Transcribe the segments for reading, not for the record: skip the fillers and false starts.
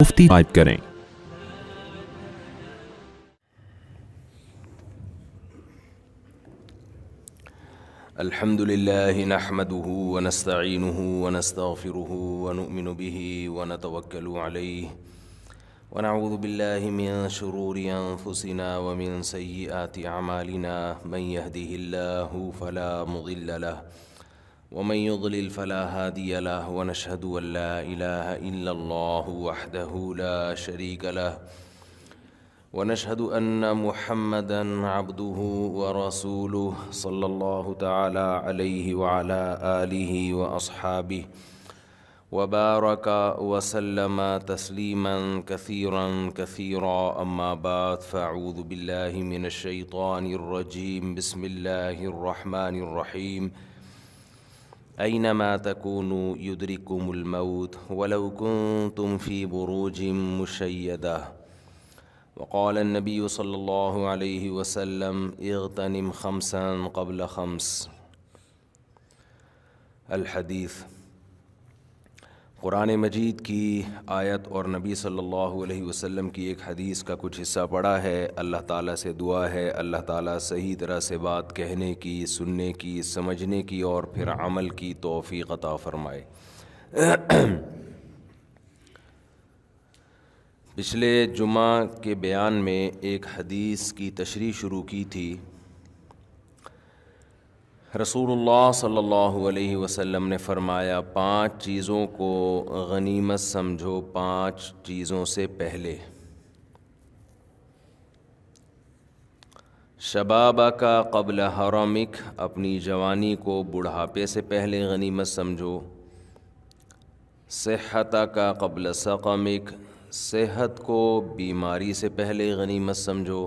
مفتی type کریں۔ الحمد لله نحمده ونستعينه ونستغفره ونؤمن به ونتوكل عليه ونعوذ بالله من شرور أنفسنا ومن سيئات أعمالنا من يهده الله فلا مضل له ومن يضلل فلا هادي له ونشهد أن لا إله إلا الله وحده لا شريك له ونشهد أن محمدًا عبده ورسوله صلى الله تعالى عليه وعلى آله وأصحابه وبارك وسلم تسليمًا كثيرًا أما بعد فأعوذ بالله من الشيطان الرجيم بسم الله الرحمن الرحيم أينما تكونوا يدرككم الموت ولو كنتم في بروج مشيدة وقال النبي صلى الله عليه وسلم اغتنم خمسا قبل خمس الحدیث۔ قرآن مجید کی آیت اور نبی صلی اللہ علیہ وسلم کی ایک حدیث کا کچھ حصہ پڑھا ہے۔ اللہ تعالیٰ سے دعا ہے اللہ تعالیٰ صحیح طرح سے بات کہنے کی، سننے کی، سمجھنے کی اور پھر عمل کی توفیق عطا فرمائے۔ پچھلے جمعہ کے بیان میں ایک حدیث کی تشریح شروع کی تھی۔ رسول اللہ صلی اللہ علیہ وسلم نے فرمایا 5 چیزوں کو غنیمت سمجھو 5 چیزوں سے پہلے۔ شبابک قبل حرمک، اپنی جوانی کو بڑھاپے سے پہلے غنیمت سمجھو۔ صحتک قبل سقمک، صحت کو بیماری سے پہلے غنیمت سمجھو۔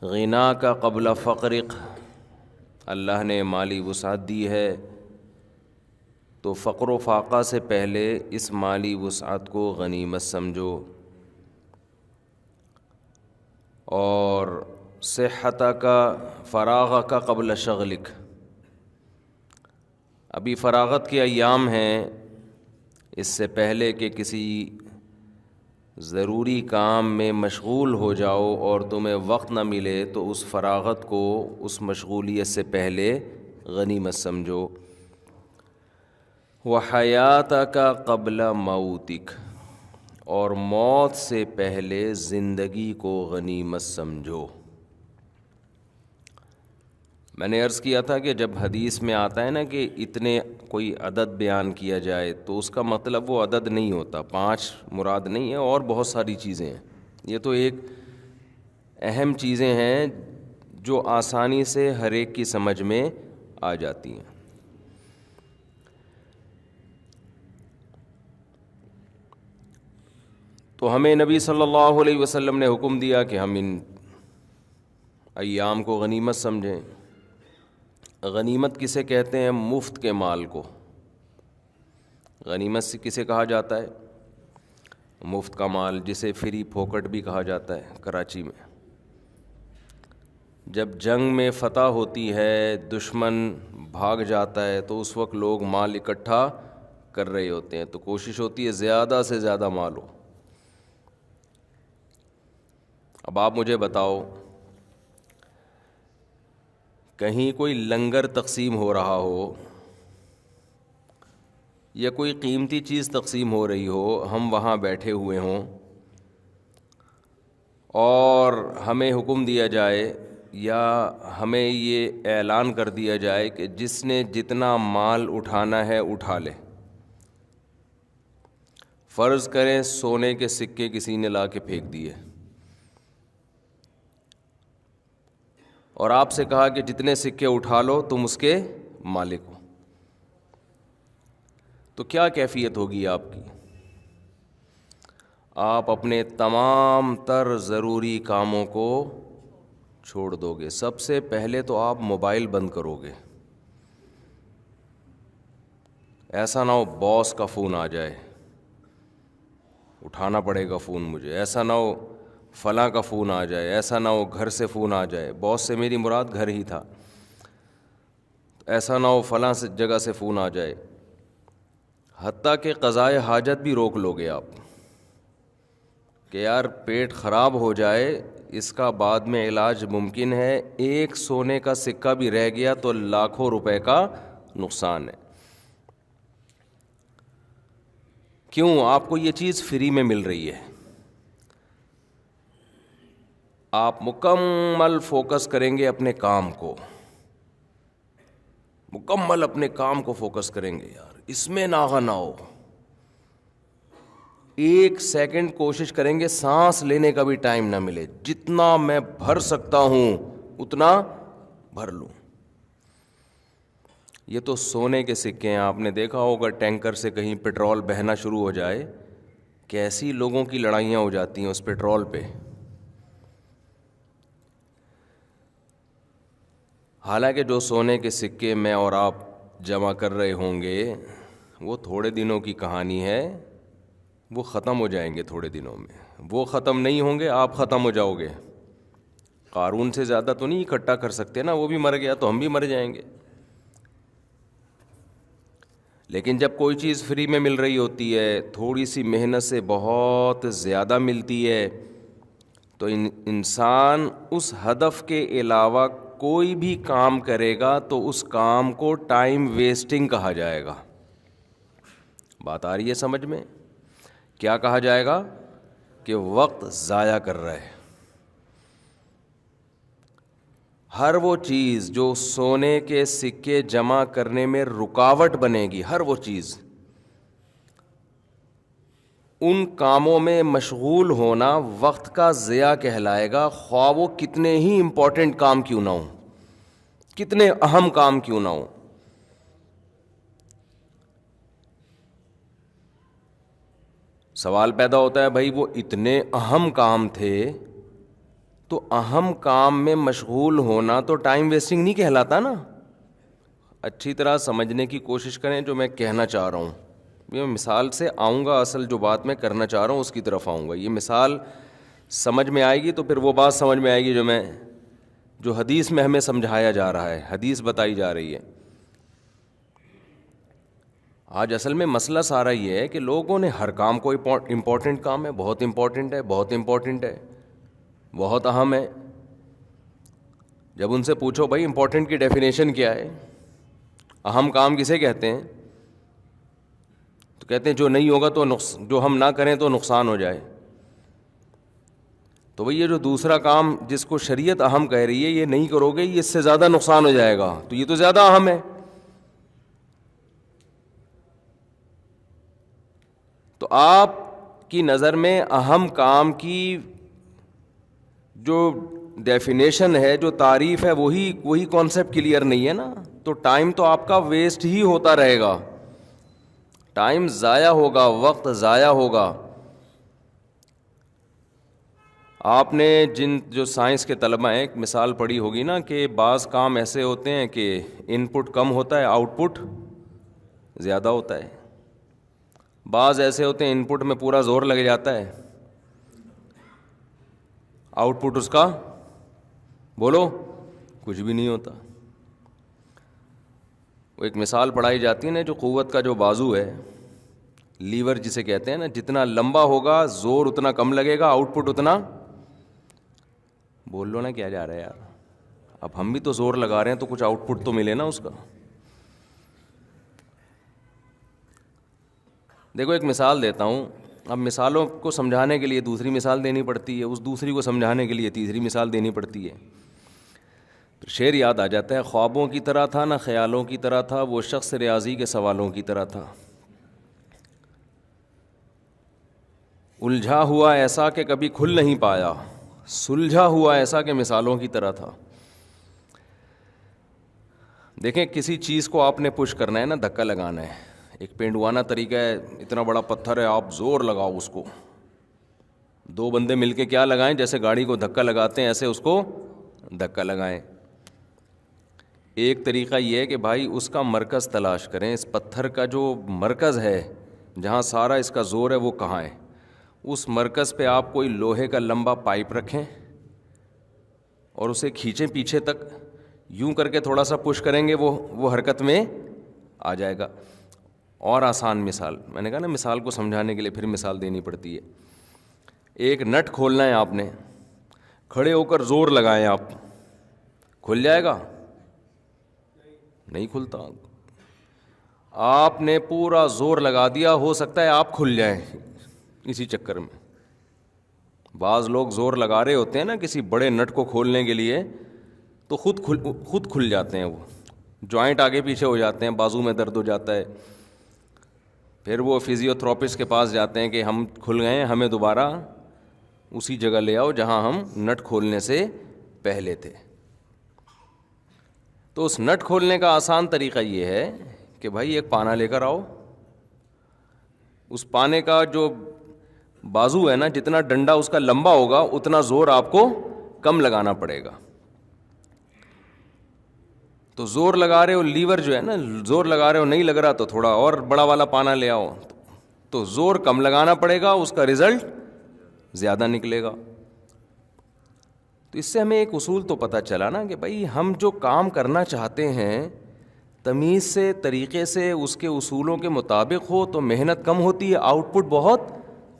غنا کا قبل فقرق، اللہ نے مالی وسعت دی ہے تو فقر و فاقہ سے پہلے اس مالی وسعت کو غنیمت سمجھو۔ اور صحت کا فراغ کا قبل شغلک، ابھی فراغت کے ایام ہیں، اس سے پہلے کہ کسی ضروری کام میں مشغول ہو جاؤ اور تمہیں وقت نہ ملے تو اس فراغت کو، اس مشغولیت سے پہلے غنیمت سمجھو۔ وحیاتک قبل موتک، اور موت سے پہلے زندگی کو غنیمت سمجھو۔ میں نے عرض کیا تھا کہ جب حدیث میں آتا ہے نا کہ اتنے کوئی عدد بیان کیا جائے تو اس کا مطلب وہ عدد نہیں ہوتا، 5 مراد نہیں ہے، اور بہت ساری چیزیں ہیں۔ یہ تو ایک اہم چیزیں ہیں جو آسانی سے ہر ایک کی سمجھ میں آ جاتی ہیں۔ تو ہمیں نبی صلی اللہ علیہ وسلم نے حکم دیا کہ ہم ان ایام کو غنیمت سمجھیں۔ غنیمت کسے کہتے ہیں؟ مفت کے مال کو غنیمت سے کسے کہا جاتا ہے؟ مفت کا مال، جسے فری پھوکٹ بھی کہا جاتا ہے۔ کراچی میں جب جنگ میں فتح ہوتی ہے، دشمن بھاگ جاتا ہے تو اس وقت لوگ مال اکٹھا کر رہے ہوتے ہیں، تو کوشش ہوتی ہے زیادہ سے زیادہ مال ہو۔ اب آپ مجھے بتاؤ، کہیں کوئی لنگر تقسیم ہو رہا ہو یا کوئی قیمتی چیز تقسیم ہو رہی ہو، ہم وہاں بیٹھے ہوئے ہوں اور ہمیں حکم دیا جائے یا ہمیں یہ اعلان کر دیا جائے کہ جس نے جتنا مال اٹھانا ہے اٹھا لے۔ فرض کریں سونے کے سکے کسی نے لا کے پھینک دیے اور آپ سے کہا کہ جتنے سکے اٹھا لو تم اس کے مالک ہو، تو کیا کیفیت ہوگی آپ کی؟ آپ اپنے تمام تر ضروری کاموں کو چھوڑ دو گے۔ سب سے پہلے تو آپ موبائل بند کرو گے، ایسا نہ ہو باس کا فون آ جائے، اٹھانا پڑے گا فون مجھے، ایسا نہ ہو فلاں کا فون آ جائے، ایسا نہ ہو گھر سے فون آ جائے، باس سے میری مراد گھر ہی تھا، ایسا نہ ہو فلاں سے جگہ سے فون آ جائے۔ حتیٰ کہ قضائے حاجت بھی روک لو گے آپ کہ یار پیٹ خراب ہو جائے، اس کا بعد میں علاج ممکن ہے، ایک سونے کا سکہ بھی رہ گیا تو لاکھوں روپے کا نقصان ہے۔ کیوں؟ آپ کو یہ چیز فری میں مل رہی ہے، آپ مکمل فوکس کریں گے اپنے کام کو، مکمل اپنے کام کو فوکس کریں گے، یار اس میں ناغہ نہ ہو، ایک سیکنڈ کوشش کریں گے سانس لینے کا بھی ٹائم نہ ملے، جتنا میں بھر سکتا ہوں اتنا بھر لوں۔ یہ تو سونے کے سکے ہیں، آپ نے دیکھا ہوگا ٹینکر سے کہیں پیٹرول بہنا شروع ہو جائے، کیسی لوگوں کی لڑائیاں ہو جاتی ہیں اس پیٹرول پہ۔ حالانکہ جو سونے کے سکے میں اور آپ جمع کر رہے ہوں گے وہ تھوڑے دنوں کی کہانی ہے، وہ ختم ہو جائیں گے تھوڑے دنوں میں، وہ ختم نہیں ہوں گے، آپ ختم ہو جاؤ گے۔ قارون سے زیادہ تو نہیں اکٹھا کر سکتے نا، وہ بھی مر گیا تو ہم بھی مر جائیں گے۔ لیکن جب کوئی چیز فری میں مل رہی ہوتی ہے، تھوڑی سی محنت سے بہت زیادہ ملتی ہے، تو انسان اس ہدف کے علاوہ کوئی بھی کام کرے گا تو اس کام کو ٹائم ویسٹنگ کہا جائے گا۔ بات آ رہی ہے سمجھ میں؟ کیا کہا جائے گا؟ کہ وقت ضائع کر رہا ہے۔ ہر وہ چیز جو سونے کے سکے جمع کرنے میں رکاوٹ بنے گی، ہر وہ چیز، ان کاموں میں مشغول ہونا وقت کا ضیاع کہلائے گا، خواہ وہ کتنے ہی امپورٹنٹ کام کیوں نہ ہوں، کتنے اہم کام کیوں نہ ہوں۔ سوال پیدا ہوتا ہے بھائی وہ اتنے اہم کام تھے تو اہم کام میں مشغول ہونا تو ٹائم ویسٹنگ نہیں کہلاتا نا۔ اچھی طرح سمجھنے کی کوشش کریں جو میں کہنا چاہ رہا ہوں، میں مثال سے آؤں گا، اصل جو بات میں کرنا چاہ رہا ہوں اس کی طرف آؤں گا۔ یہ مثال سمجھ میں آئے گی تو پھر وہ بات سمجھ میں آئے گی جو حدیث میں ہمیں سمجھایا جا رہا ہے، حدیث بتائی جا رہی ہے۔ آج اصل میں مسئلہ سارا یہ ہے کہ لوگوں نے ہر کام کو امپورٹنٹ کام ہے، بہت امپورٹنٹ ہے، بہت امپورٹنٹ ہے، بہت اہم ہے۔ جب ان سے پوچھو بھائی امپورٹنٹ کی ڈیفینیشن کیا ہے، اہم کام کسے کہتے ہیں، تو کہتے ہیں جو نہیں ہوگا تو جو ہم نہ کریں تو نقصان ہو جائے۔ تو بھئی یہ جو دوسرا کام جس کو شریعت اہم کہہ رہی ہے، یہ نہیں کرو گے یہ اس سے زیادہ نقصان ہو جائے گا، تو یہ تو زیادہ اہم ہے۔ تو آپ کی نظر میں اہم کام کی جو ڈیفینیشن ہے، جو تعریف ہے، وہی کانسیپٹ کلیئر نہیں ہے نا، تو ٹائم تو آپ کا ویسٹ ہی ہوتا رہے گا، ٹائم ضائع ہوگا، وقت ضائع ہوگا۔ آپ نے جو سائنس کے طلبہ ہیں ایک مثال پڑھی ہوگی نا کہ بعض کام ایسے ہوتے ہیں کہ ان پٹ کم ہوتا ہے، آؤٹ پٹ زیادہ ہوتا ہے، بعض ایسے ہوتے ہیں ان پٹ میں پورا زور لگ جاتا ہے، آؤٹ پٹ اس کا بولو کچھ بھی نہیں ہوتا۔ وہ ایک مثال پڑھائی جاتی ہے نا، جو قوت کا جو بازو ہے، لیور جسے کہتے ہیں نا، جتنا لمبا ہوگا زور اتنا کم لگے گا، آؤٹ پٹ اتنا، بول لو نا کیا جا رہا ہے یار، اب ہم بھی تو زور لگا رہے ہیں تو کچھ آؤٹ پٹ تو ملے نا اس کا۔ دیکھو ایک مثال دیتا ہوں، اب مثالوں کو سمجھانے کے لیے دوسری مثال دینی پڑتی ہے، اس دوسری کو سمجھانے کے لیے تیسری مثال دینی پڑتی ہے۔ پھر شعر یاد آ جاتا ہے، خوابوں کی طرح تھا نہ خیالوں کی طرح تھا، وہ شخص ریاضی کے سوالوں کی طرح تھا، الجھا ہوا ایسا کہ کبھی کھل نہیں پایا، سلجھا ہوا ایسا کہ مثالوں کی طرح تھا۔ دیکھیں کسی چیز کو آپ نے پش کرنا ہے نا، دھکا لگانا ہے، ایک پینڈوانا طریقہ ہے، اتنا بڑا پتھر ہے، آپ زور لگاؤ اس کو، دو بندے مل کے کیا لگائیں، جیسے گاڑی کو دھکا لگاتے ہیں ایسے اس کو دھکا لگائیں۔ ایک طریقہ یہ ہے کہ بھائی اس کا مرکز تلاش کریں، اس پتھر کا جو مرکز ہے جہاں سارا اس کا زور ہے وہ کہاں ہے، اس مرکز پہ آپ کوئی لوہے کا لمبا پائپ رکھیں اور اسے کھینچیں پیچھے تک، یوں کر کے تھوڑا سا پش کریں گے وہ حرکت میں آ جائے گا۔ اور آسان مثال، میں نے کہا نا مثال کو سمجھانے کے لیے پھر مثال دینی پڑتی ہے. ایک نٹ کھولنا ہے آپ نے، کھڑے ہو کر زور لگائیں آپ، کھل جائے گا؟ نہیں کھلتا. آپ نے پورا زور لگا دیا، ہو سکتا ہے آپ کھل جائیں اسی چکر میں. بعض لوگ زور لگا رہے ہوتے ہیں نا کسی بڑے نٹ کو کھولنے کے لیے، تو خود کھل جاتے ہیں، وہ جوائنٹ آگے پیچھے ہو جاتے ہیں، بازو میں درد ہو جاتا ہے. پھر وہ فزیو تھراپسٹ کے پاس جاتے ہیں کہ ہم کھل گئے ہیں، ہمیں دوبارہ اسی جگہ لے آؤ جہاں ہم نٹ کھولنے سے پہلے تھے. تو اس نٹ کھولنے کا آسان طریقہ یہ ہے کہ بھائی ایک پانا لے کر آؤ، اس پانے کا جو بازو ہے نا، جتنا ڈنڈا اس کا لمبا ہوگا اتنا زور آپ کو کم لگانا پڑے گا. تو زور لگا رہے ہو، لیور جو ہے نا زور لگا رہے ہو نہیں لگ رہا، تو تھوڑا اور بڑا والا پانا لے آؤ، تو زور کم لگانا پڑے گا، اس کا رزلٹ زیادہ نکلے گا. تو اس سے ہمیں ایک اصول تو پتہ چلا نا کہ بھائی ہم جو کام کرنا چاہتے ہیں تمیز سے، طریقے سے، اس کے اصولوں کے مطابق ہو تو محنت کم ہوتی ہے، آؤٹ پٹ بہت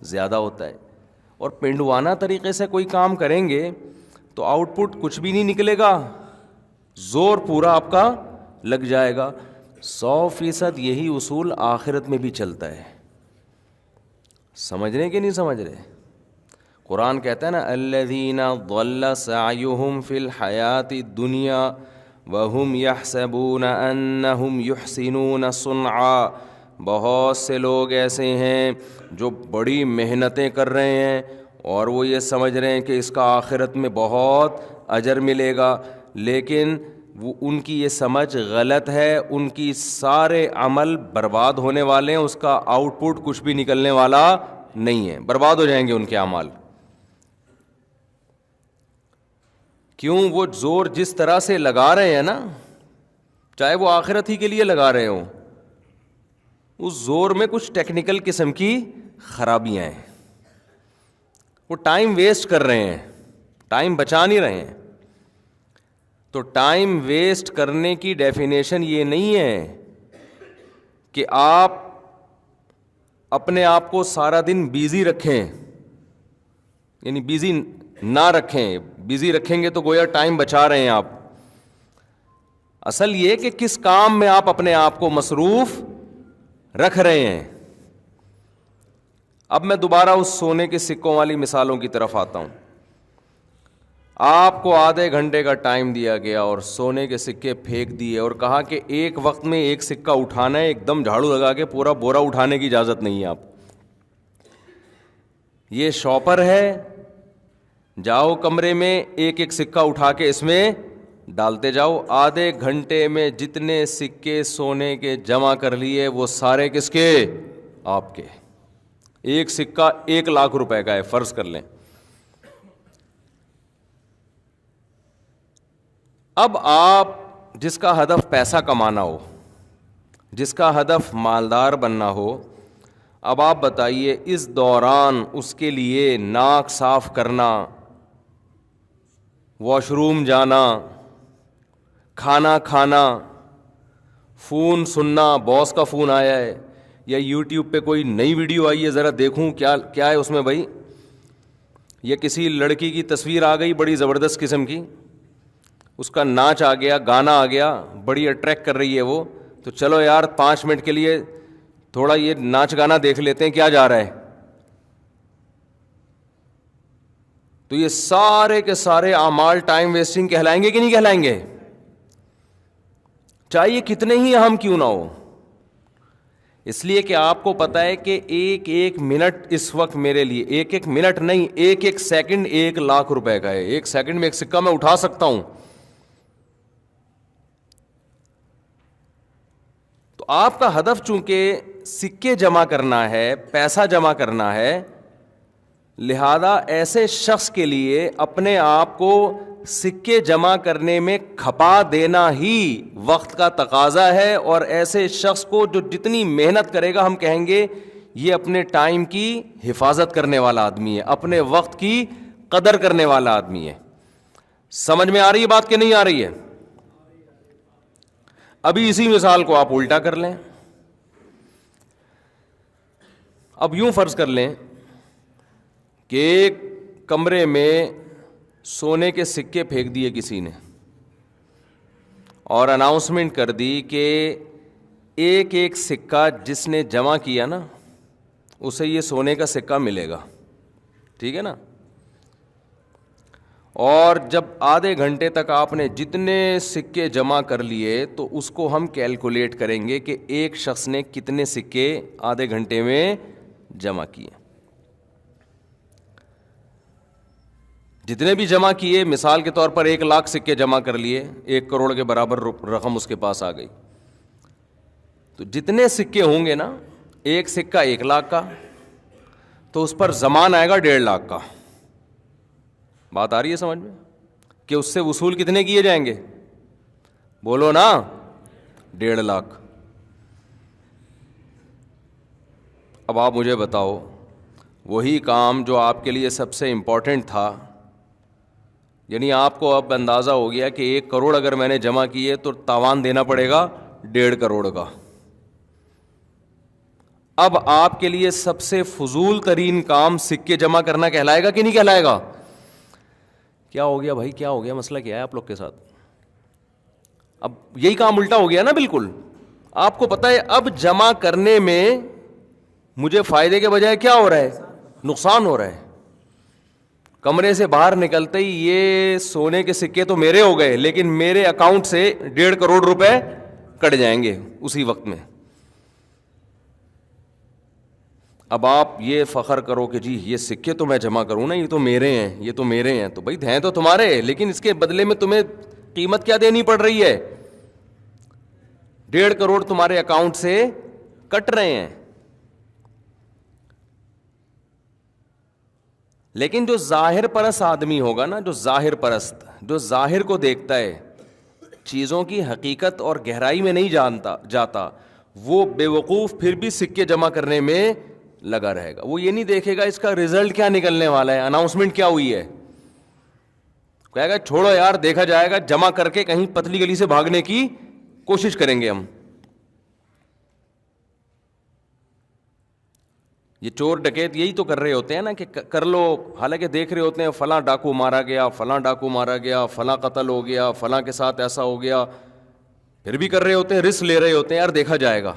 زیادہ ہوتا ہے. اور پنڈوانہ طریقے سے کوئی کام کریں گے تو آؤٹ پٹ کچھ بھی نہیں نکلے گا، زور پورا آپ کا لگ جائے گا. 100% یہی اصول آخرت میں بھی چلتا ہے. سمجھ رہے کہ نہیں سمجھ رہے؟ قرآن کہتا ہے نا الذین ضل سعیہم فی الحیاۃ الدنیا وہم یحسبون انہم یحسنون صنعا. بہت سے لوگ ایسے ہیں جو بڑی محنتیں کر رہے ہیں اور وہ یہ سمجھ رہے ہیں کہ اس کا آخرت میں بہت اجر ملے گا، لیکن وہ ان کی یہ سمجھ غلط ہے. ان کی سارے عمل برباد ہونے والے ہیں، اس کا آؤٹ پٹ کچھ بھی نکلنے والا نہیں ہے، برباد ہو جائیں گے ان کے اعمال. کیوں؟ وہ زور جس طرح سے لگا رہے ہیں نا، چاہے وہ آخرت ہی کے لیے لگا رہے ہوں، اس زور میں کچھ ٹیکنیکل قسم کی خرابیاں ہیں. وہ ٹائم ویسٹ کر رہے ہیں، ٹائم بچا نہیں رہے ہیں. تو ٹائم ویسٹ کرنے کی ڈیفینیشن یہ نہیں ہے کہ آپ اپنے آپ کو سارا دن بیزی رکھیں، یعنی بیزی نہ رکھیں. بیزی رکھیں گے تو گویا ٹائم بچا رہے ہیں آپ. اصل یہ کہ کس کام میں آپ اپنے آپ کو مصروف رکھ رہے ہیں. اب میں دوبارہ اس سونے کے سکوں والی مثالوں کی طرف آتا ہوں. آپ کو آدھے گھنٹے کا ٹائم دیا گیا اور سونے کے سکے پھینک دیے اور کہا کہ ایک وقت میں ایک سکہ اٹھانا ہے، ایک دم جھاڑو لگا کے پورا بورا اٹھانے کی اجازت نہیں ہے. آپ یہ شاپر ہے، جاؤ کمرے میں ایک ایک سکہ اٹھا کے اس میں ڈالتے جاؤ. آدھے گھنٹے میں جتنے سکے سونے کے جمع کر لیے وہ سارے کس کے؟ آپ کے. ایک سکہ 1,00,000 روپے کا ہے، فرض کر لیں. اب آپ جس کا ہدف پیسہ کمانا ہو، جس کا ہدف مالدار بننا ہو، اب آپ بتائیے اس دوران اس کے لیے ناک صاف کرنا، واش روم جانا، کھانا کھانا، فون سننا، باس کا فون آیا ہے یا یوٹیوب پہ کوئی نئی ویڈیو آئی ہے ذرا دیکھوں کیا ہے اس میں بھائی، یا کسی لڑکی کی تصویر آ گئی بڑی زبردست قسم کی، اس کا ناچ آ گیا، گانا آ گیا، بڑی اٹریکٹ کر رہی ہے وہ، تو چلو یار 5 منٹ کے لیے تھوڑا یہ ناچ گانا دیکھ لیتے ہیں کیا جا رہا ہے. تو یہ سارے کے سارے اعمال ٹائم ویسٹنگ کہلائیں گے کہ نہیں کہلائیں گے؟ چاہیے کتنے ہی اہم کیوں نہ ہو. اس لیے کہ آپ کو پتا ہے کہ ایک ایک منٹ اس وقت میرے لیے، ایک ایک منٹ نہیں، ایک ایک سیکنڈ 1,00,000 روپے کا ہے. ایک سیکنڈ میں ایک سکہ میں اٹھا سکتا ہوں. تو آپ کا ہدف چونکہ سکے جمع کرنا ہے، پیسہ جمع کرنا ہے، لہذا ایسے شخص کے لیے اپنے آپ کو سکے جمع کرنے میں کھپا دینا ہی وقت کا تقاضا ہے. اور ایسے شخص کو جو جتنی محنت کرے گا ہم کہیں گے یہ اپنے ٹائم کی حفاظت کرنے والا آدمی ہے، اپنے وقت کی قدر کرنے والا آدمی ہے. سمجھ میں آ رہی ہے بات کہ نہیں آ رہی ہے؟ ابھی اسی مثال کو آپ الٹا کر لیں. اب یوں فرض کر لیں کہ ایک کمرے میں سونے کے سکے پھینک دیے کسی نے اور اناؤنسمنٹ کر دی کہ ایک ایک سکہ جس نے جمع کیا نا اسے یہ سونے کا سکہ ملے گا, ٹھیک ہے نا. اور جب آدھے گھنٹے تک آپ نے جتنے سکے جمع کر لیے تو اس کو ہم کیلکولیٹ کریں گے کہ ایک شخص نے کتنے سکے آدھے گھنٹے میں جمع کیے. جتنے بھی جمع کیے, مثال کے طور پر 1,00,000 سکے جمع کر لیے, 1 کروڑ کے برابر رقم اس کے پاس آ گئی. تو جتنے سکے ہوں گے نا, ایک سکہ 1,00,000 کا, تو اس پر زمان آئے گا 1,50,000 کا. بات آ رہی ہے سمجھ میں کہ اس سے وصول کتنے کیے جائیں گے؟ بولو نا, 1,50,000. اب آپ مجھے بتاؤ, وہی کام جو آپ کے لیے سب سے امپورٹنٹ تھا, یعنی آپ کو اب اندازہ ہو گیا کہ 1 کروڑ اگر میں نے جمع کیے تو تاوان دینا پڑے گا 1.5 کروڑ کا. اب آپ کے لیے سب سے فضول ترین کام سکے جمع کرنا کہلائے گا کہ نہیں کہلائے گا؟ کیا ہو گیا بھائی, کیا ہو گیا, مسئلہ کیا ہے آپ لوگ کے ساتھ؟ اب یہی کام الٹا ہو گیا نا بالکل. آپ کو پتا ہے اب جمع کرنے میں مجھے فائدے کے بجائے کیا ہو رہا ہے؟ نقصان ہو رہا ہے. کمرے سے باہر نکلتے ہی یہ سونے کے سکے تو میرے ہو گئے, لیکن میرے اکاؤنٹ سے 1.5 کروڑ روپے کٹ جائیں گے اسی وقت میں. اب آپ یہ فخر کرو کہ جی یہ سکے تو میں جمع کروں نا, یہ تو میرے ہیں, یہ تو میرے ہیں. تو بھائی ہیں تو تمہارے, لیکن اس کے بدلے میں تمہیں قیمت کیا دینی پڑ رہی ہے؟ 1.5 کروڑ تمہارے اکاؤنٹ سے کٹ رہے ہیں. لیکن جو ظاہر پرست آدمی ہوگا نا, جو ظاہر پرست, جو ظاہر کو دیکھتا ہے, چیزوں کی حقیقت اور گہرائی میں نہیں جاتا, وہ بے وقوف پھر بھی سکے جمع کرنے میں لگا رہے گا. وہ یہ نہیں دیکھے گا اس کا رزلٹ کیا نکلنے والا ہے, اناؤنسمنٹ کیا ہوئی ہے. کہے گا چھوڑو یار, دیکھا جائے گا, جمع کر کے کہیں پتلی گلی سے بھاگنے کی کوشش کریں گے ہم. یہ چور ڈکیت یہی تو کر رہے ہوتے ہیں نا کہ کر لو, حالانکہ دیکھ رہے ہوتے ہیں فلاں ڈاکو مارا گیا, فلاں ڈاکو مارا گیا, فلاں قتل ہو گیا, فلاں کے ساتھ ایسا ہو گیا, پھر بھی کر رہے ہوتے ہیں, رسک لے رہے ہوتے ہیں, یار دیکھا جائے گا,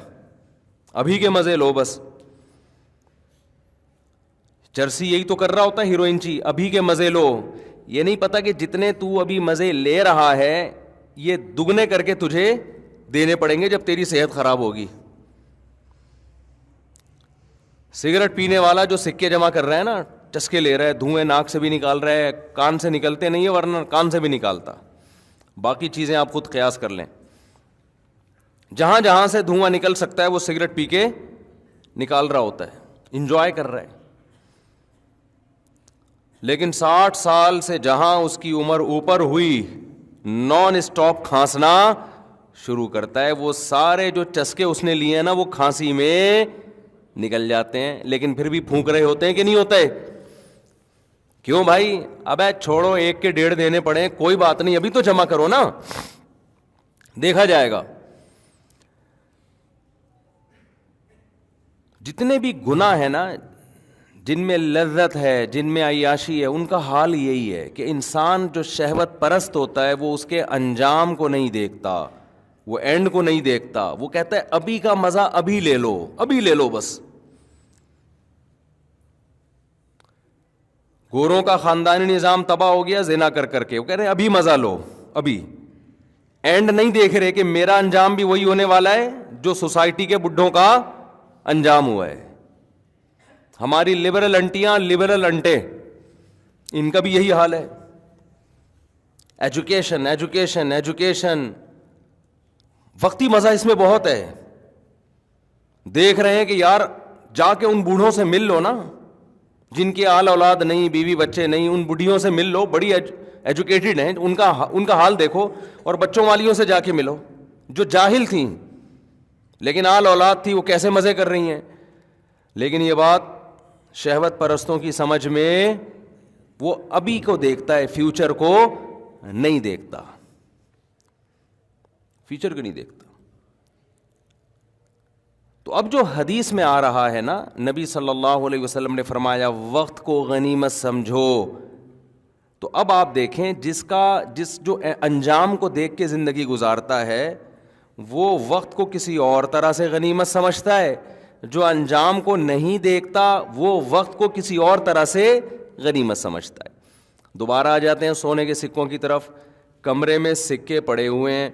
ابھی کے مزے لو بس. چرسی یہی تو کر رہا ہوتا ہے, ہیروئن چی, ابھی کے مزے لو. یہ نہیں پتا کہ جتنے تو ابھی مزے لے رہا ہے یہ دگنے کر کے تجھے دینے پڑیں گے جب تیری صحت خراب ہوگی. سگریٹ پینے والا جو سکے جمع کر رہا ہے نا, چسکے لے رہا ہے, دھوئیں ناک سے بھی نکال رہا ہے, کان سے نکلتے نہیں ہے ورنہ کان سے بھی نکالتا, باقی چیزیں آپ خود قیاس کر لیں. جہاں جہاں سے دھواں نکل سکتا ہے وہ سگریٹ پی کے نکال رہا ہوتا ہے, انجوائے کر رہا ہے. لیکن 60 سال سے جہاں اس کی عمر اوپر ہوئی, نان اسٹاپ کھانسنا شروع کرتا ہے. وہ سارے جو چسکے اس نے لیے ہیں نا وہ کھانسی میں نکل جاتے ہیں, لیکن پھر بھی پھونک رہے ہوتے ہیں کہ نہیں ہوتے؟ کیوں بھائی؟ اب چھوڑو, 1 کے 1.5 دینے پڑے, کوئی بات نہیں, ابھی تو جمع کرو نا, دیکھا جائے گا. جتنے بھی گناہ ہیں نا, جن میں لذت ہے, جن میں عیاشی ہے, ان کا حال یہی ہے کہ انسان جو شہوت پرست ہوتا ہے وہ اس کے انجام کو نہیں دیکھتا, وہ اینڈ کو نہیں دیکھتا. وہ کہتا ہے ابھی کا مزہ ابھی لے لو, ابھی لے لو بس. گوروں کا خاندانی نظام تباہ ہو گیا زنا کر کر کے, وہ کہہ رہے ہیں ابھی مزہ لو, ابھی. اینڈ نہیں دیکھ رہے کہ میرا انجام بھی وہی ہونے والا ہے جو سوسائٹی کے بڈھوں کا انجام ہوا ہے. ہماری لبرل انٹیاں, لبرل انٹے, ان کا بھی یہی حال ہے. ایجوکیشن ایجوکیشن ایجوکیشن, وقتی مزہ اس میں بہت ہے. دیکھ رہے ہیں کہ یار جا کے ان بوڑھوں سے مل لو نا جن کی آل اولاد نہیں, بیوی بچے نہیں, ان بوڑھیوں سے مل لو, بڑی ایجوکیٹڈ ہیں, ان کا حال دیکھو. اور بچوں والیوں سے جا کے ملو جو جاہل تھیں لیکن آل اولاد تھی, وہ کیسے مزے کر رہی ہیں. لیکن یہ بات شہوت پرستوں کی سمجھ میں, وہ ابھی کو دیکھتا ہے, فیوچر کو نہیں دیکھتا, فیوچر کو نہیں دیکھتا. تو اب جو حدیث میں آ رہا ہے نا، نبی صلی اللہ علیہ وسلم نے فرمایا وقت کو غنیمت سمجھو، تو اب آپ دیکھیں جس جو انجام کو دیکھ کے زندگی گزارتا ہے وہ وقت کو کسی اور طرح سے غنیمت سمجھتا ہے، جو انجام کو نہیں دیکھتا وہ وقت کو کسی اور طرح سے غنیمت سمجھتا ہے۔ دوبارہ آ جاتے ہیں سونے کے سکوں کی طرف۔ کمرے میں سکے پڑے ہوئے ہیں،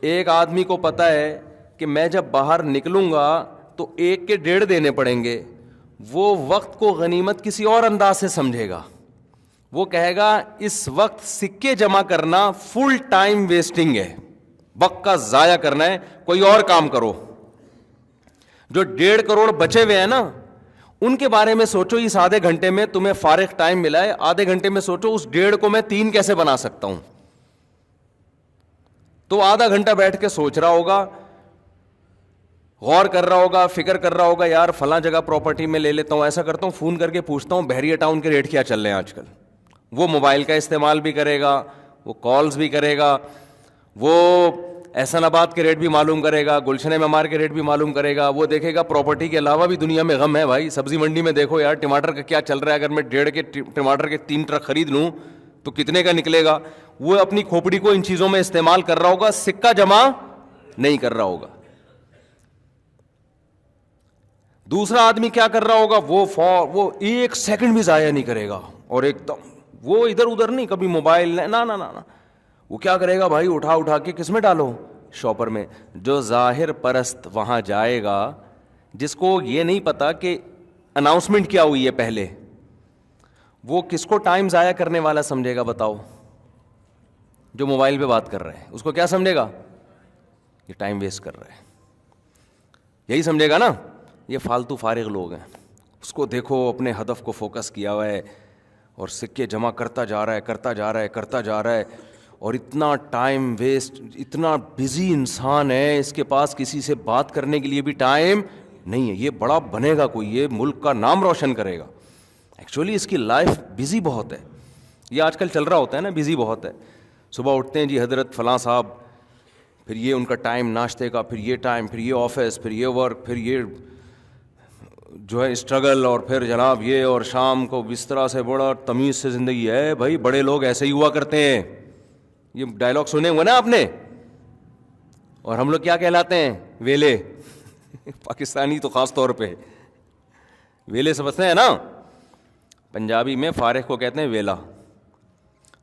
ایک آدمی کو پتہ ہے کہ میں جب باہر نکلوں گا تو 1 کے 1.5 دینے پڑیں گے، وہ وقت کو غنیمت کسی اور انداز سے سمجھے گا، وہ کہے گا اس وقت سکے جمع کرنا فل ٹائم ویسٹنگ ہے، وقت کا ضائع کرنا ہے، کوئی اور کام کرو۔ جو 1.5 کروڑ بچے ہوئے ہیں نا ان کے بارے میں سوچو، اس آدھے گھنٹے میں تمہیں فارغ ٹائم ملا ہے، آدھے گھنٹے میں سوچو اس 1.5 کو میں 3 کیسے بنا سکتا ہوں۔ تو آدھا گھنٹہ بیٹھ کے سوچ رہا ہوگا، غور کر رہا ہوگا، فکر کر رہا ہوگا، یار فلاں جگہ پراپرٹی میں لے لیتا ہوں، ایسا کرتا ہوں، فون کر کے پوچھتا ہوں بحریہ ٹاؤن کے ریٹ کیا چل رہے ہیں آج کل۔ وہ موبائل کا استعمال بھی کرے گا، وہ کالز بھی کرے گا، وہ احسن آباد کے ریٹ بھی معلوم کرے گا، گلشن معمار کے ریٹ بھی معلوم کرے گا، وہ دیکھے گا پراپرٹی کے علاوہ بھی دنیا میں غم ہے بھائی، سبزی منڈی میں دیکھو یار ٹماٹر کا کیا چل رہا ہے، اگر میں 1.5 کے ٹماٹر کے 3 ٹرک خرید لوں تو کتنے کا نکلے گا۔ وہ اپنی کھوپڑی کو ان چیزوں میں استعمال کر رہا ہوگا، سکہ جمع نہیں کر رہا ہوگا۔ دوسرا آدمی کیا کر رہا ہوگا، وہ 1 سیکنڈ بھی ضائع نہیں کرے گا، اور ایک دم وہ ادھر ادھر نہیں، کبھی موبائل نہ وہ کیا کرے گا بھائی، اٹھا کے کس میں ڈالو، شاپر میں۔ جو ظاہر پرست وہاں جائے گا، جس کو یہ نہیں پتا کہ اناؤنسمنٹ کیا ہوئی ہے پہلے، وہ کس کو ٹائم ضائع کرنے والا سمجھے گا بتاؤ؟ جو موبائل پہ بات کر رہے ہیں اس کو کیا سمجھے گا؟ یہ ٹائم ویسٹ کر رہے ہیں، یہی سمجھے گا نا۔ یہ فالتو فارغ لوگ ہیں، اس کو دیکھو اپنے ہدف کو فوکس کیا ہوا ہے اور سکے جمع کرتا جا رہا ہے، اور اتنا ٹائم ویسٹ، اتنا بزی انسان ہے، اس کے پاس کسی سے بات کرنے کے لیے بھی ٹائم نہیں ہے۔ یہ بڑا بنے گا کوئی، یہ ملک کا نام روشن کرے گا، ایکچولی اس کی لائف بزی بہت ہے۔ یہ آج کل چل رہا ہوتا ہے نا، بزی بہت ہے۔ صبح اٹھتے ہیں جی حضرت فلاں صاحب، پھر یہ ان کا ٹائم ناشتے کا، پھر یہ ٹائم، پھر یہ آفس، پھر یہ ورک، پھر یہ جو ہے اسٹرگل، اور پھر جناب یہ، اور شام کو بستر سے بڑا تمیز سے زندگی ہے بھائی، بڑے لوگ ایسے ہی ہوا کرتے ہیں۔ یہ ڈائلاگ سنے ہوئے نا آپ نے، اور ہم لوگ کیا کہلاتے ہیں؟ ویلے پاکستانی تو خاص طور پہ ویلے سمجھتے ہیں نا، پنجابی میں فارغ کو کہتے ہیں ویلا،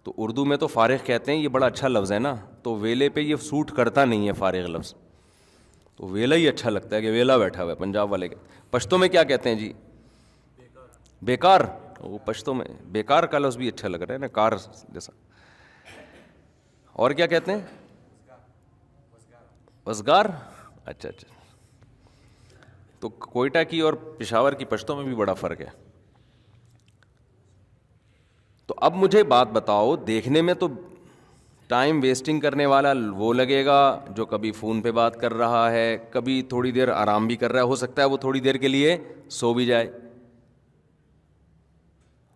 تو اردو میں تو فارغ کہتے ہیں، یہ بڑا اچھا لفظ ہے نا، تو ویلے پہ یہ سوٹ کرتا نہیں ہے فارغ لفظ، تو ویلا ہی اچھا لگتا ہے کہ ویلا بیٹھا ہوا ہے، پنجاب والے کے۔ پشتوں میں کیا کہتے ہیں جی؟ بیکار۔ وہ پشتوں میں بیکار کا لفظ بھی اچھا لگ رہا ہے نا، کار جیسا۔ اور کیا کہتے ہیں؟ وزگار۔ اچھا، تو کوئٹہ کی اور پشاور کی پشتوں میں بھی بڑا فرق ہے۔ تو اب مجھے بات بتاؤ، دیکھنے میں تو ٹائم ویسٹنگ کرنے والا وہ لگے گا جو کبھی فون پہ بات کر رہا ہے، کبھی تھوڑی دیر آرام بھی کر رہا ہے، ہو سکتا ہے وہ تھوڑی دیر کے لیے سو بھی جائے،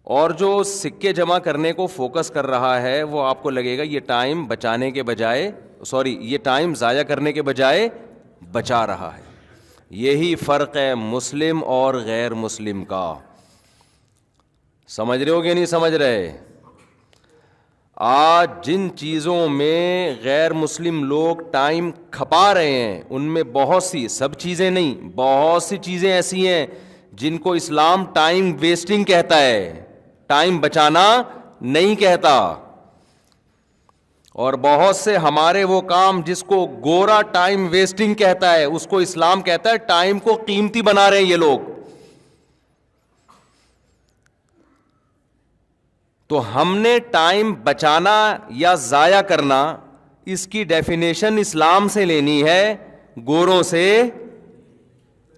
اور جو سکے جمع کرنے کو فوکس کر رہا ہے وہ آپ کو لگے گا یہ ٹائم بچانے کے بجائے، یہ ٹائم ضائع کرنے کے بجائے بچا رہا ہے۔ یہی فرق ہے مسلم اور غیر مسلم کا۔ سمجھ رہے ہو کہ نہیں سمجھ رہے؟ آج جن چیزوں میں غیر مسلم لوگ ٹائم کھپا رہے ہیں ان میں بہت سی، سب چیزیں نہیں، بہت سی چیزیں ایسی ہیں جن کو اسلام ٹائم ویسٹنگ کہتا ہے، ٹائم بچانا نہیں کہتا۔ اور بہت سے ہمارے وہ کام جس کو گورا ٹائم ویسٹنگ کہتا ہے اس کو اسلام کہتا ہے ٹائم کو قیمتی بنا رہے ہیں یہ لوگ۔ تو ہم نے ٹائم بچانا یا ضائع کرنا، اس کی ڈیفینیشن اسلام سے لینی ہے، گوروں سے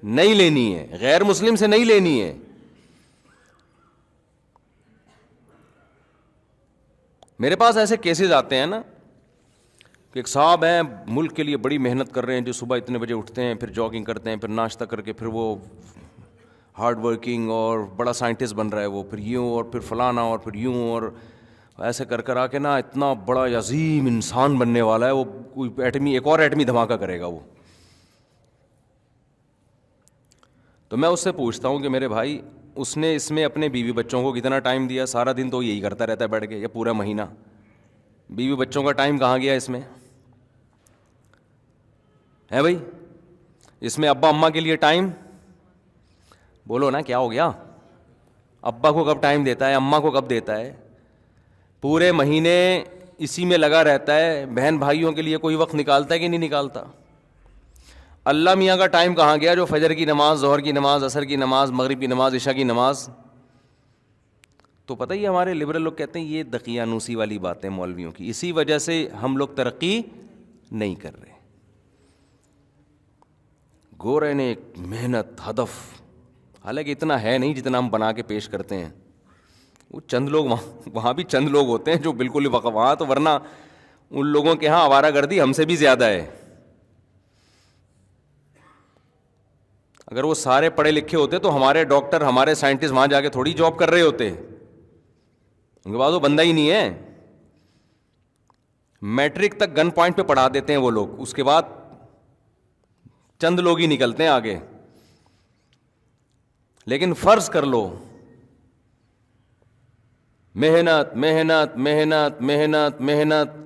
نہیں لینی ہے، غیر مسلم سے نہیں لینی ہے۔ میرے پاس ایسے کیسز آتے ہیں نا کہ ایک صاحب ہیں ملک کے لیے بڑی محنت کر رہے ہیں، جو صبح اتنے بجے اٹھتے ہیں، پھر جاگنگ کرتے ہیں، پھر ناشتہ کر کے پھر وہ ہارڈ ورکنگ اور بڑا سائنٹسٹ بن رہا ہے وہ، پھر یوں اور پھر فلانا اور پھر یوں، اور ایسے کر آ کے نا اتنا بڑا عظیم انسان بننے والا ہے وہ، کوئی ایٹمی، ایک اور ایٹمی دھماکہ کرے گا وہ۔ تو میں اس سے پوچھتا ہوں کہ میرے بھائی اس نے اس میں اپنے بیوی بچوں کو کتنا ٹائم دیا؟ سارا دن تو یہی کرتا رہتا ہے بیٹھ کے، یا پورا مہینہ؟ بیوی بچوں کا ٹائم کہاں گیا اس میں؟ ہے بھائی اس میں ابا اماں کے لیے ٹائم؟ بولو نا کیا ہو گیا؟ ابا کو کب ٹائم دیتا ہے؟ اماں کو کب دیتا ہے؟ پورے مہینے اسی میں لگا رہتا ہے. بہن بھائیوں کے لیے کوئی وقت نکالتا ہے کہ نہیں نکالتا؟ اللہ میاں کا ٹائم کہاں گیا جو فجر کی نماز، ظہر کی نماز، عصر کی نماز، مغرب کی نماز، عشاء کی نماز؟ تو پتہ ہی ہمارے لبرل لوگ کہتے ہیں یہ دقیانوسی والی باتیں مولویوں کی، اسی وجہ سے ہم لوگ ترقی نہیں کر رہے. گورے نے ایک محنت، ہدف، حالانکہ اتنا ہے نہیں جتنا ہم بنا کے پیش کرتے ہیں. وہ چند لوگ وہاں بھی چند لوگ ہوتے ہیں جو بالکل ہی وہاں تو، ورنہ ان لوگوں کے ہاں آوارہ گردی ہم سے بھی زیادہ ہے. اگر وہ سارے پڑھے لکھے ہوتے تو ہمارے ڈاکٹر، ہمارے سائنٹسٹ وہاں جا کے تھوڑی جاب کر رہے ہوتے. ان کے بعد وہ بندہ ہی نہیں ہے. میٹرک تک گن پوائنٹ پہ پڑھا دیتے ہیں وہ لوگ، اس کے بعد چند لوگ ہی نکلتے ہیں آگے. لیکن فرض کر لو محنت محنت محنت محنت محنت،